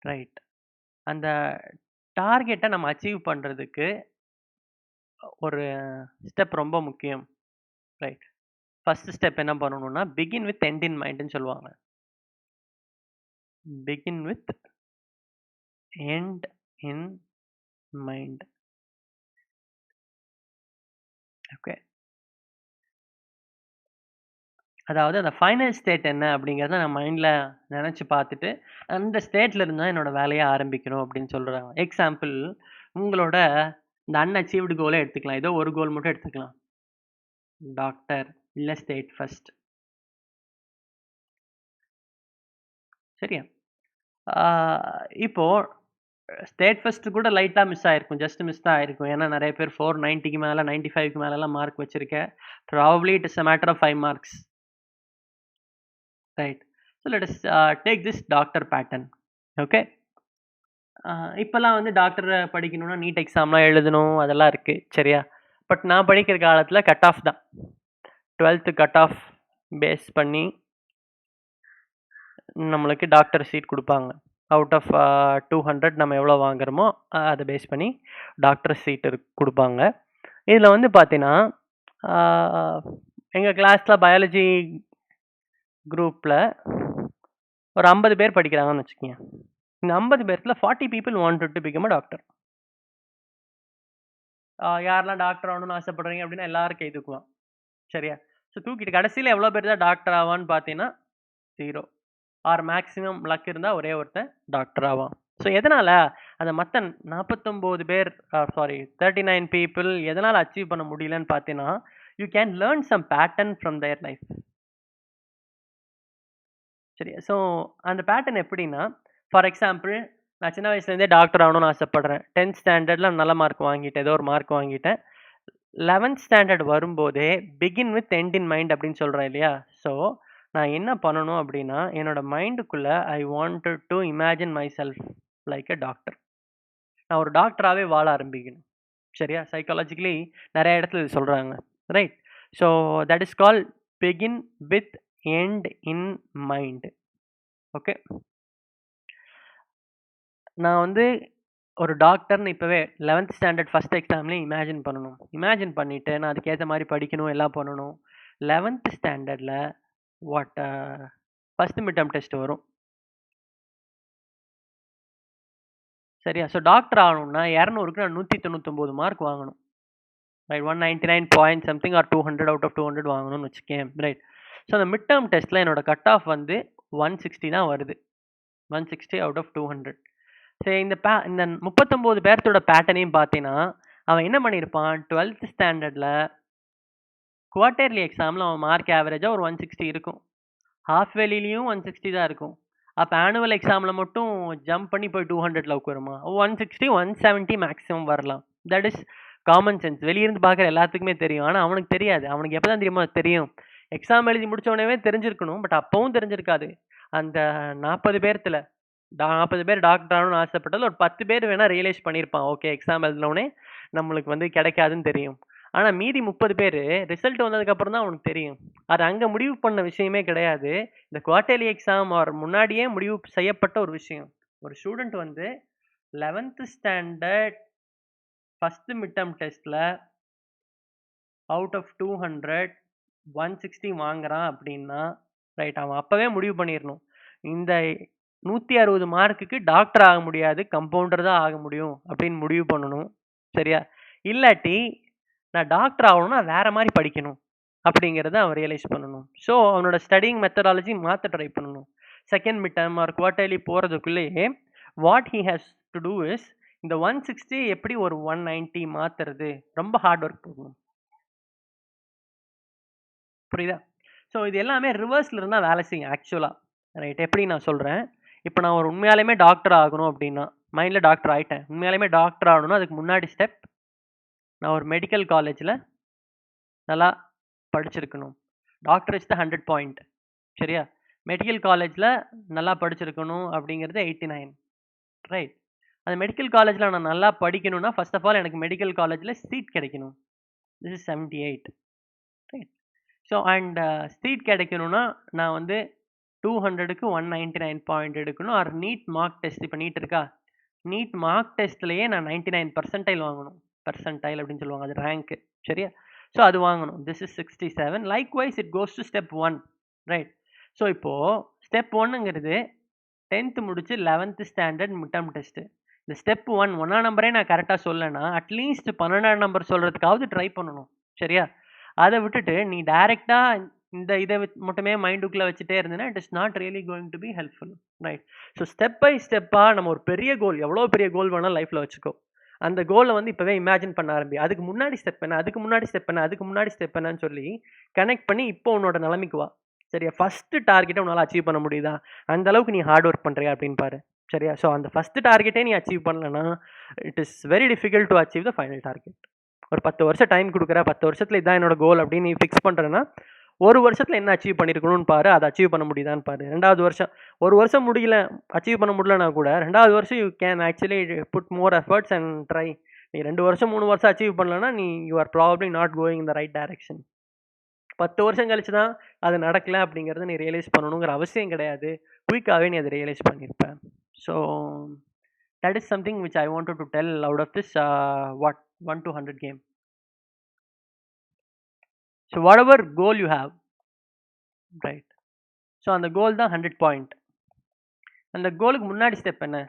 ரைட், அந்த டார்கெட்டை நம்ம அச்சீவ் பண்ணுறதுக்கு ஒரு ஸ்டெப் ரொம்ப முக்கியம். ரைட். ஃபர்ஸ்ட் ஸ்டெப் என்ன பண்ணணும்னா பிகின் வித் எண்ட் இன் மைண்டுன்னு சொல்லுவாங்க. Begin with end in mind. Okay. அதாவது அந்த ஃபைனல் ஸ்டேட் என்ன அப்படிங்கிறத நான் மைண்டில் நினச்சி பார்த்துட்டு அந்த ஸ்டேட்டில் இருந்தால் என்னோடய வேலையை ஆரம்பிக்கணும் அப்படின்னு சொல்கிறாங்க. எக்ஸாம்பிள் உங்களோட இந்த அன்அச்சீவ்டு கோலை எடுத்துக்கலாம். ஏதோ ஒரு கோல் மட்டும் எடுத்துக்கலாம். டாக்டர் இல்லை ஸ்டேட் ஃபர்ஸ்ட். சரியா? இப்போது ஸ்டேட் ஃபஸ்ட்டு கூட லைட்டாக மிஸ் ஆகிருக்கும், ஜஸ்ட் மிஸ் தான் ஆகிருக்கும். ஏன்னா நிறைய பேர் 490க்கு மேலே 95க்கு மேலெலாம் மார்க் வச்சுருக்கேன். Probably it is a matter of 5 marks. Right. So let us take this doctor pattern. Okay. இப்போல்லாம் வந்து டாக்டர் படிக்கணும்னா நீட் எக்ஸாம்லாம் எழுதணும், அதெல்லாம் இருக்குது. சரியா? பட் நான் படிக்கிற காலத்தில் கட் ஆஃப் தான். 12th கட் ஆஃப் பேஸ் பண்ணி நம்மளுக்கு டாக்டர் சீட் கொடுப்பாங்க. அவுட் ஆஃப் 200 நம்ம எவ்வளோ வாங்குறோமோ அதை பேஸ் பண்ணி டாக்டர் சீட் கொடுப்பாங்க. இதில் வந்து பார்த்தீங்கன்னா எங்கள் கிளாஸில் பயாலஜி குரூப்பில் ஒரு 50 பேர் படிக்கிறாங்கன்னு வச்சுக்கோங்க. இந்த 50 பேர்த்துல 40 people wanted to become a doctor. யாரெல்லாம் டாக்டர் ஆகணும்னு ஆசைப்படுறீங்க அப்படின்னா எல்லாரும் கை தூக்குவான். சரியா? ஸோ தூக்கிட்டு கடைசியில எவ்வளோ பேர் தான் டாக்டர் ஆவான்னு பார்த்தீங்கன்னா 0 ஆர் மேக்ஸிமம் லக் இருந்தா ஒரே ஒருத்தன் டாக்டர் ஆவான். ஸோ எதனால அந்த மற்ற 49 பேர் 39 பீப்புள் எதனால அச்சீவ் பண்ண முடியலன்னு பார்த்தீங்கன்னா you can learn some pattern from their life. சரியா? ஸோ அந்த பேட்டர்ன் எப்படின்னா ஃபார் எக்ஸாம்பிள் நான் சின்ன வயசுலேருந்தே டாக்டர் ஆகணும்னு ஆசைப்படுறேன். 10th ஸ்டாண்டர்டில் நல்ல மார்க் வாங்கிட்டேன், ஏதோ ஒரு மார்க் வாங்கிட்டேன். 11th ஸ்டாண்டர்ட் வரும்போதே begin with end in mind அப்படின்னு சொல்கிறேன் இல்லையா? ஸோ நான் என்ன பண்ணணும் அப்படின்னா என்னோட மைண்டுக்குள்ளே I wanted to imagine myself like a doctor. நான் ஒரு டாக்டராகவே வாழ ஆரம்பிக்கணும். சரியா? சைக்காலஜிக்கலி நிறைய இடத்துல இது சொல்கிறாங்க. Right? So that is call begin with end in mind. Okay, நான் வந்து ஒரு டாக்டர்னு இப்போவே 11th ஸ்டாண்டர்ட் ஃபஸ்ட் எக்ஸாம்லேயே இமேஜின் பண்ணணும். இமேஜின் பண்ணிவிட்டு நான் அதுக்கேற்ற மாதிரி படிக்கணும், எல்லாம் பண்ணணும். 11th ஸ்டாண்டர்டில் ஃபஸ்ட்டு மிட் டேர்ம் டெஸ்ட் வரும். சரியா? ஸோ டாக்டர் ஆகணும்னா 200க்கு நான் 199 மார்க் வாங்கணும். Right? 199 point something or 200 out of 200 வாங்கணும்னு வச்சுக்கேன். ரைட்? ஸோ அந்த மிட் டேர்ம் டெஸ்ட்டில் என்னோட கட் ஆஃப் வந்து 160 தான் வருது. 160 அவுட் ஆஃப் 200. சரி, இந்த 39 பேர்த்தோட பேட்டர்னையும் பார்த்தீங்கன்னா அவன் என்ன பண்ணியிருப்பான், 12th ஸ்டாண்டர்டில் குவார்ட்டர்லி எக்ஸாமில் அவன் மார்க் ஆவரேஜாக ஒரு 160 இருக்கும். ஹாஃப் வேலிலையும் 160 தான் இருக்கும். அப்போ ஆனுவல் எக்ஸாமில் மட்டும் ஜம்ப் பண்ணி போய் 200ல் உட்காருமா? 160 170 மேக்ஸிமம் வரலாம். That is common sense. வெளியிருந்து பார்க்குற எல்லாத்துக்குமே தெரியும். ஆனால் அவனுக்கு தெரியாது. அவனுக்கு எப்போ தான் தெரியும், எக்ஸாம் எழுதி முடித்தோடனே தெரிஞ்சிருக்கணும். பட் அப்போவும் தெரிஞ்சிருக்காது. அந்த 40 பேர்த்தில் 40 பேர் டாக்டர் ஆகணும்னு ஆசைப்பட்டதில் ஒரு 10 பேர் வேணால் ரியலைஸ் பண்ணியிருப்பான். ஓகே, எக்ஸாம் எழுதினோடனே நம்மளுக்கு வந்து கிடைக்காதுன்னு தெரியும். ஆனால் மீதி 30 பேர் ரிசல்ட் வந்ததுக்கப்புறம் தான் அவனுக்கு தெரியும். அது அங்கே முடிவு பண்ண விஷயமே கிடையாது. இந்த குவார்ட்டர்லி எக்ஸாம் முன்னாடியே முடிவு செய்யப்பட்ட ஒரு விஷயம். ஒரு ஸ்டூடெண்ட் வந்து 11th standard first mid term டெஸ்ட்டில் அவுட் ஆஃப் 200 160 வாங்குறான் அப்படின்னா ரைட், அவன் அப்போவே முடிவு பண்ணிடணும், இந்த 160 மார்க்குக்கு டாக்டர் ஆக முடியாது, கம்பவுண்டர் தான் ஆக முடியும் அப்படின்னு முடிவு பண்ணணும். சரியா? இல்லாட்டி நான் டாக்டர் ஆகணும்னா வேற மாதிரி படிக்கணும் அப்படிங்கிறத அவன் ரியலைஸ் பண்ணணும். ஸோ அவனோட ஸ்டடிங் மெத்தடாலஜி மாற்ற ட்ரை பண்ணணும். Second mid term or quarterly போகிறதுக்குள்ளேயே what he has to do is இந்த 160 எப்படி ஒரு 190 மாற்றுறது, ரொம்ப ஹார்ட் ஒர்க் பண்ணணும். புரியுதா? ஸோ இது எல்லாமே ரிவர்ஸில் இருந்தால் வேலை செய்யும் ஆக்சுவலாக. ரைட்? எப்படி நான் சொல்கிறேன், இப்போ நான் ஒரு உண்மையாலுமே டாக்டர் ஆகணும் அப்படின்னா மைண்டில் டாக்டர் ஆகிட்டேன். உண்மையாலுமே டாக்டர் ஆகணும்னா அதுக்கு முன்னாடி ஸ்டெப் நான் ஒரு மெடிக்கல் காலேஜில் நல்லா படிச்சிருக்கணும். Doctor is the 100 point. சரியா? மெடிக்கல் காலேஜில் நல்லா படிச்சிருக்கணும் அப்படிங்கிறது 89. ரைட்? அந்த மெடிக்கல் காலேஜில் நான் நல்லா படிக்கணும்னா ஃபர்ஸ்ட் ஆஃப் ஆல் எனக்கு மெடிக்கல் காலேஜில் சீட் கிடைக்கணும். This is 78. Right? So and seat கிடைக்கணும்னா நான் வந்து 200க்கு 199 பாயிண்ட் எடுக்கணும். ஆர் நீட் மார்க் டெஸ்ட், இப்போ நீட் இருக்கா, நீட் மார்க் டெஸ்ட்லேயே நான் 99 பர்சன்டைல் வாங்கணும். பர்சன்டைல் அப்படின்னு சொல்லுவாங்க, அது ரேங்க்கு. சரியா? ஸோ அது வாங்கணும். This is 67. Likewise it goes to step 1. Right? So இப்போது ஸ்டெப் 1ங்கிறது 10th முடிச்சு 11th standard mid term test. இந்த ஸ்டெப் 1 நம்பரே நான் கரெக்டாக சொல்லலைன்னா அட்லீஸ்ட் 12ஆம் நம்பர் சொல்கிறதுக்காவது ட்ரை பண்ணணும். சரியா? அதை விட்டுட்டு நீ டைரெக்டாக இந்த இதை மட்டுமே மைண்டுக்குள்ளே வச்சுட்டே இருந்தேன்னா it is not really going to be helpful. Right? So step by ஸ்டெப்பாக நம்ம ஒரு பெரிய கோல், எவ்வளோ பெரிய கோல் வேணால் லைஃப்பில் வச்சுக்கோ. அந்த கோலை வந்து இப்போவே இமேஜின் பண்ண ஆரம்பி. அதுக்கு முன்னாடி ஸ்டெப் என்ன, அதுக்கு முன்னாடி ஸ்டெப் என்ன, அதுக்கு முன்னாடி ஸ்டெப் என்னன்னு சொல்லி கனெக்ட் பண்ணி இப்போ உன்னோட நிலைமைக்கு வா. சரியா? ஃபஸ்ட்டு டார்கெட்டை உன்னால் அச்சீவ் பண்ண முடியுதா, அந்த அளவுக்கு நீ ஹார்ட் ஒர்க் பண்ணுறியா அப்படின்னு பாரு. சரியா? ஸோ அந்த ஃபஸ்ட்டு டார்கெட்டே நீ அச்சீவ் பண்ணலன்னா it is very difficult to achieve the final target. ஒரு 10 வருஷம் டைம் கொடுக்குற, 10 வருஷத்தில் இதான் என்னோட கோல் அப்படின்னு நீ ஃபிக்ஸ் பண்ணுறேன்னா ஒரு வருஷத்தில் என்ன அச்சீவ் பண்ணியிருக்கணும்னு பாரு, அதை அச்சீவ் பண்ண முடியுதான்னு பாரு. 2வது வருஷம் ஒரு வருஷம் முடியல, அச்சீவ் பண்ண முடியலனா கூட 2வது வருஷம் you can actually put more efforts and try. நீ 2 வருஷம் 3 வருஷம் அச்சீவ் பண்ணலன்னா நீ you are probably not going in the right direction. 10 வருஷம் கழிச்சு தான் அது நடக்கல அப்படிங்கிறத நீ ரியலைஸ் பண்ணணுங்கிற அவசியம் கிடையாது. குயிக்காகவே நீ அதை ரியலைஸ் பண்ணியிருப்பேன். So that is something which I wanted to tell out of this 1 to 100 game. So whatever goal you have, right? So அந்த கோல் தான் 100 பாயிண்ட். அந்த கோலுக்கு முன்னாடி ஸ்டெப் என்ன,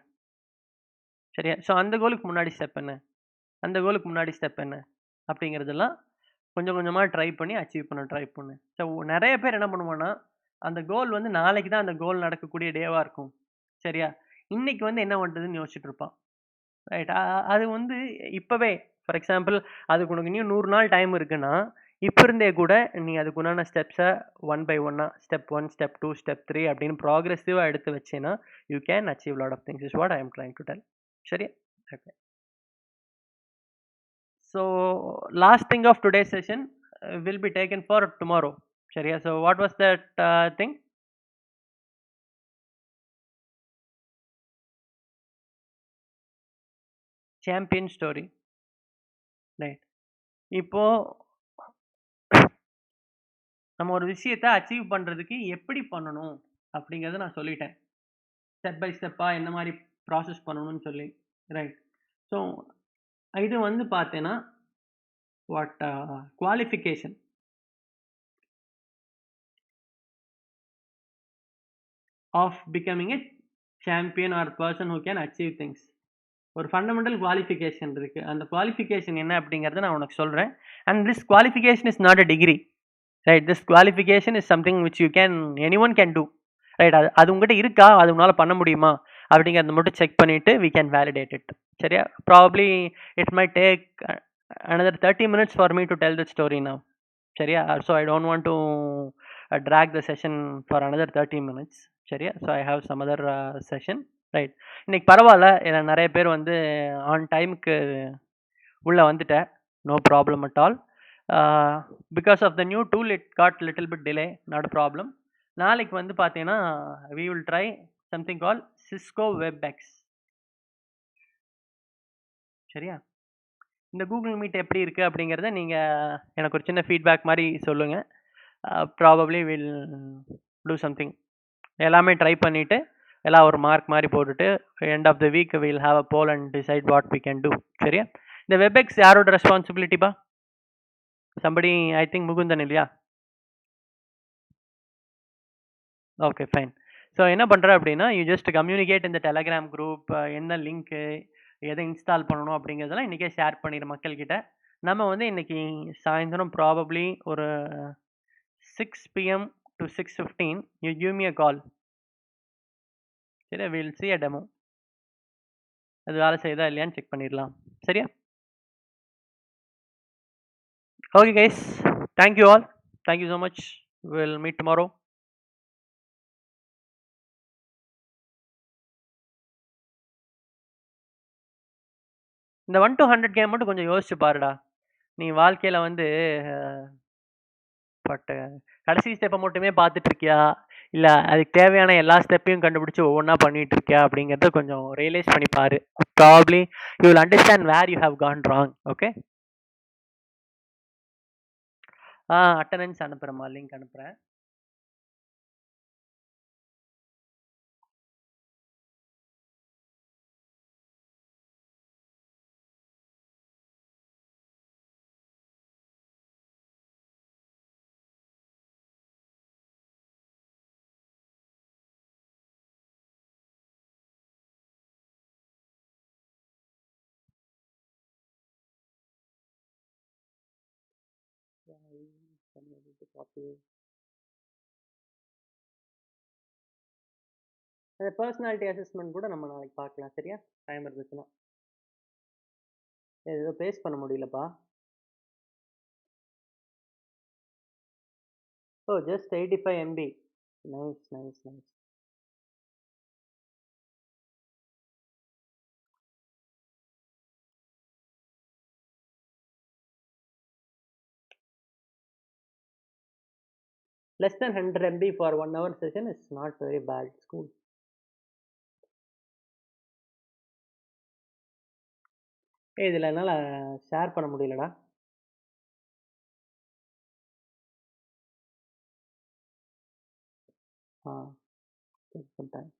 சரியா? ஸோ அந்த கோலுக்கு முன்னாடி ஸ்டெப் என்ன? அந்த கோலுக்கு முன்னாடி ஸ்டெப் என்ன? அப்படிங்கிறதெல்லாம் கொஞ்சம் கொஞ்சமா ட்ரை பண்ணி அச்சீவ் பண்ண ட்ரை பண்ணு. ஸோ நெறைய பேர் என்ன பண்ணுவான்னா, அந்த கோல் வந்து நாளைக்கு தான் அந்த கோல் நடக்கக்கூடிய டேவா இருக்கும். சரியா? இன்னைக்கு வந்து என்ன பண்றதுன்னு யோசிச்சுட்டு இருப்பான். ரைட். அது வந்து இப்பவே ஃபார் எக்ஸாம்பிள் அதுக்கு உனக்கு இன்னும் 100 நாள் டைம் இருக்குன்னா, இப்ப இருந்தே கூட நீ அதுக்கு உண்டான ஸ்டெப்ஸ ஒன் பை ஒன்னா ஸ்டெப் 1, ஸ்டெப் 2, ஸ்டெப் 3 அப்படின்னு ப்ராக்ரசிவா எடுத்து வச்சேன்னா, you can achieve lot of things is what I am trying to tell. சரியா? Okay. So last thing of today's session will be taken for tomorrow. சரியா? So what was that thing? Champion story. Right. இப்போ நம்ம ஒரு விஷயத்த achieve பண்றதுக்கு எப்படி பண்ணணும் அப்படிங்கிறத நான் சொல்லிட்டேன். ஸ்டெப் பை ஸ்டெப்பா என்ன மாரி ப்ராசஸ் பண்ணணும்னு சொல்லி. ரைட். ஸோ இது வந்து பார்த்தேன்னா, what qualification of becoming a champion or person who can achieve things. ஒரு ஃபண்டமெண்டல் குவாலிஃபிகேஷன் இருக்கு. அந்த குவாலிஃபிகேஷன் என்ன அப்படிங்கிறத நான் உனக்கு சொல்றேன். And this qualification is not a degree. Right. This qualification is something which you can anyone can do. Right. அது அது உங்ககிட்ட இருக்கா? அது உன்னால பண்ண முடியுமா? அப்படிங்கிறத மட்டும் செக் பண்ணிட்டு வி கேன் வேலிடேட் இட். சரியா? Probably it might take another 30 minutes for me to tell the story now. சரியா? So I don't want to drag the session for another 30 minutes. சரியா? So I have some other session. Right. இன்னைக்கு பரவால்ல. ஏன்னா நெறைய பேர் வந்து on டைம்க்கு உள்ள வந்துட்ட. No problem at all. Because of the new tool it got little bit delay. Not a problem. நாளைக்கு வந்து பார்த்தீங்கன்னா, we will try something call Cisco Webex. சரியா? இந்த கூகுள் மீட் எப்படி இருக்கு அப்படிங்கிறத நீங்க எனக்கு ஒரு சின்ன ஃபீட்பேக் மாரி சொல்லுங்க. Probably will do something. எல்லாமே ட்ரை பண்ணிட்டு, எல்லாம் ஒரு மார்க் மாரி போட்டுட்டு, end of the week will have a poll and decide what we can do. சரியா? இந்த வெப்எக்ஸ் யாரோட ரெஸ்பான்சிபிலிட்டிப்பா? சம்படி ஐ திங்க் முகுந்தன் இல்லையா? Okay fine. ஸோ என்ன பண்ற அப்படின்னா, யூ ஜஸ்ட் கம்யூனிகேட் இந்த டெலகிராம் குரூப் என்ன லிங்க்கு, எதை இன்ஸ்டால் பண்ணணும் அப்படிங்கிறதெல்லாம் இன்றைக்கே ஷேர் பண்ணிடு மக்கள்கிட்ட. நம்ம வந்து இன்னைக்கு சாயந்தரம் ப்ராபப்லி ஒரு 6 PM to 6:15 you give me a call. சரியா? Will see a demo. அது வேலை செய்யுதா இல்லையான்னு செக் பண்ணிடலாம். சரியா? Okay guys. Thank you all. Thank you so much. Will meet tomorrow. இந்த 1 to 100 கேம் மட்டும் கொஞ்சம் யோசிச்சு பாருடா. நீ வாழ்க்கையில வந்து பட் கடைசி ஸ்டெப்பை மட்டுமே பார்த்துட்டு இருக்கியா? இல்லை அதுக்கு தேவையான எல்லா ஸ்டெப்பையும் கண்டுபிடிச்சி ஒவ்வொன்றா பண்ணிட்டு இருக்கியா அப்படிங்கிறத கொஞ்சம் ரியலைஸ் பண்ணி பாரு. Probably you will understand where you have gone wrong. Okay. Attendance அனுப்புகிறேம்மா, லிங்க் அனுப்புகிறேன். அந்த பர்சனாலிட்டி அசஸ்மெண்ட் கூட நம்ம நாளைக்கு பார்க்கலாம். சரியா? டைம் இருந்துச்சுன்னா. ஏதோ பேஸ் பண்ண முடியலப்பா. ஓ, just 85 MB. Nice nice nice. Less than 100 MB for 1 hour session is not very bad. It's cool. இதில் என்னால் ஷேர் பண்ண முடியலடா. take some time.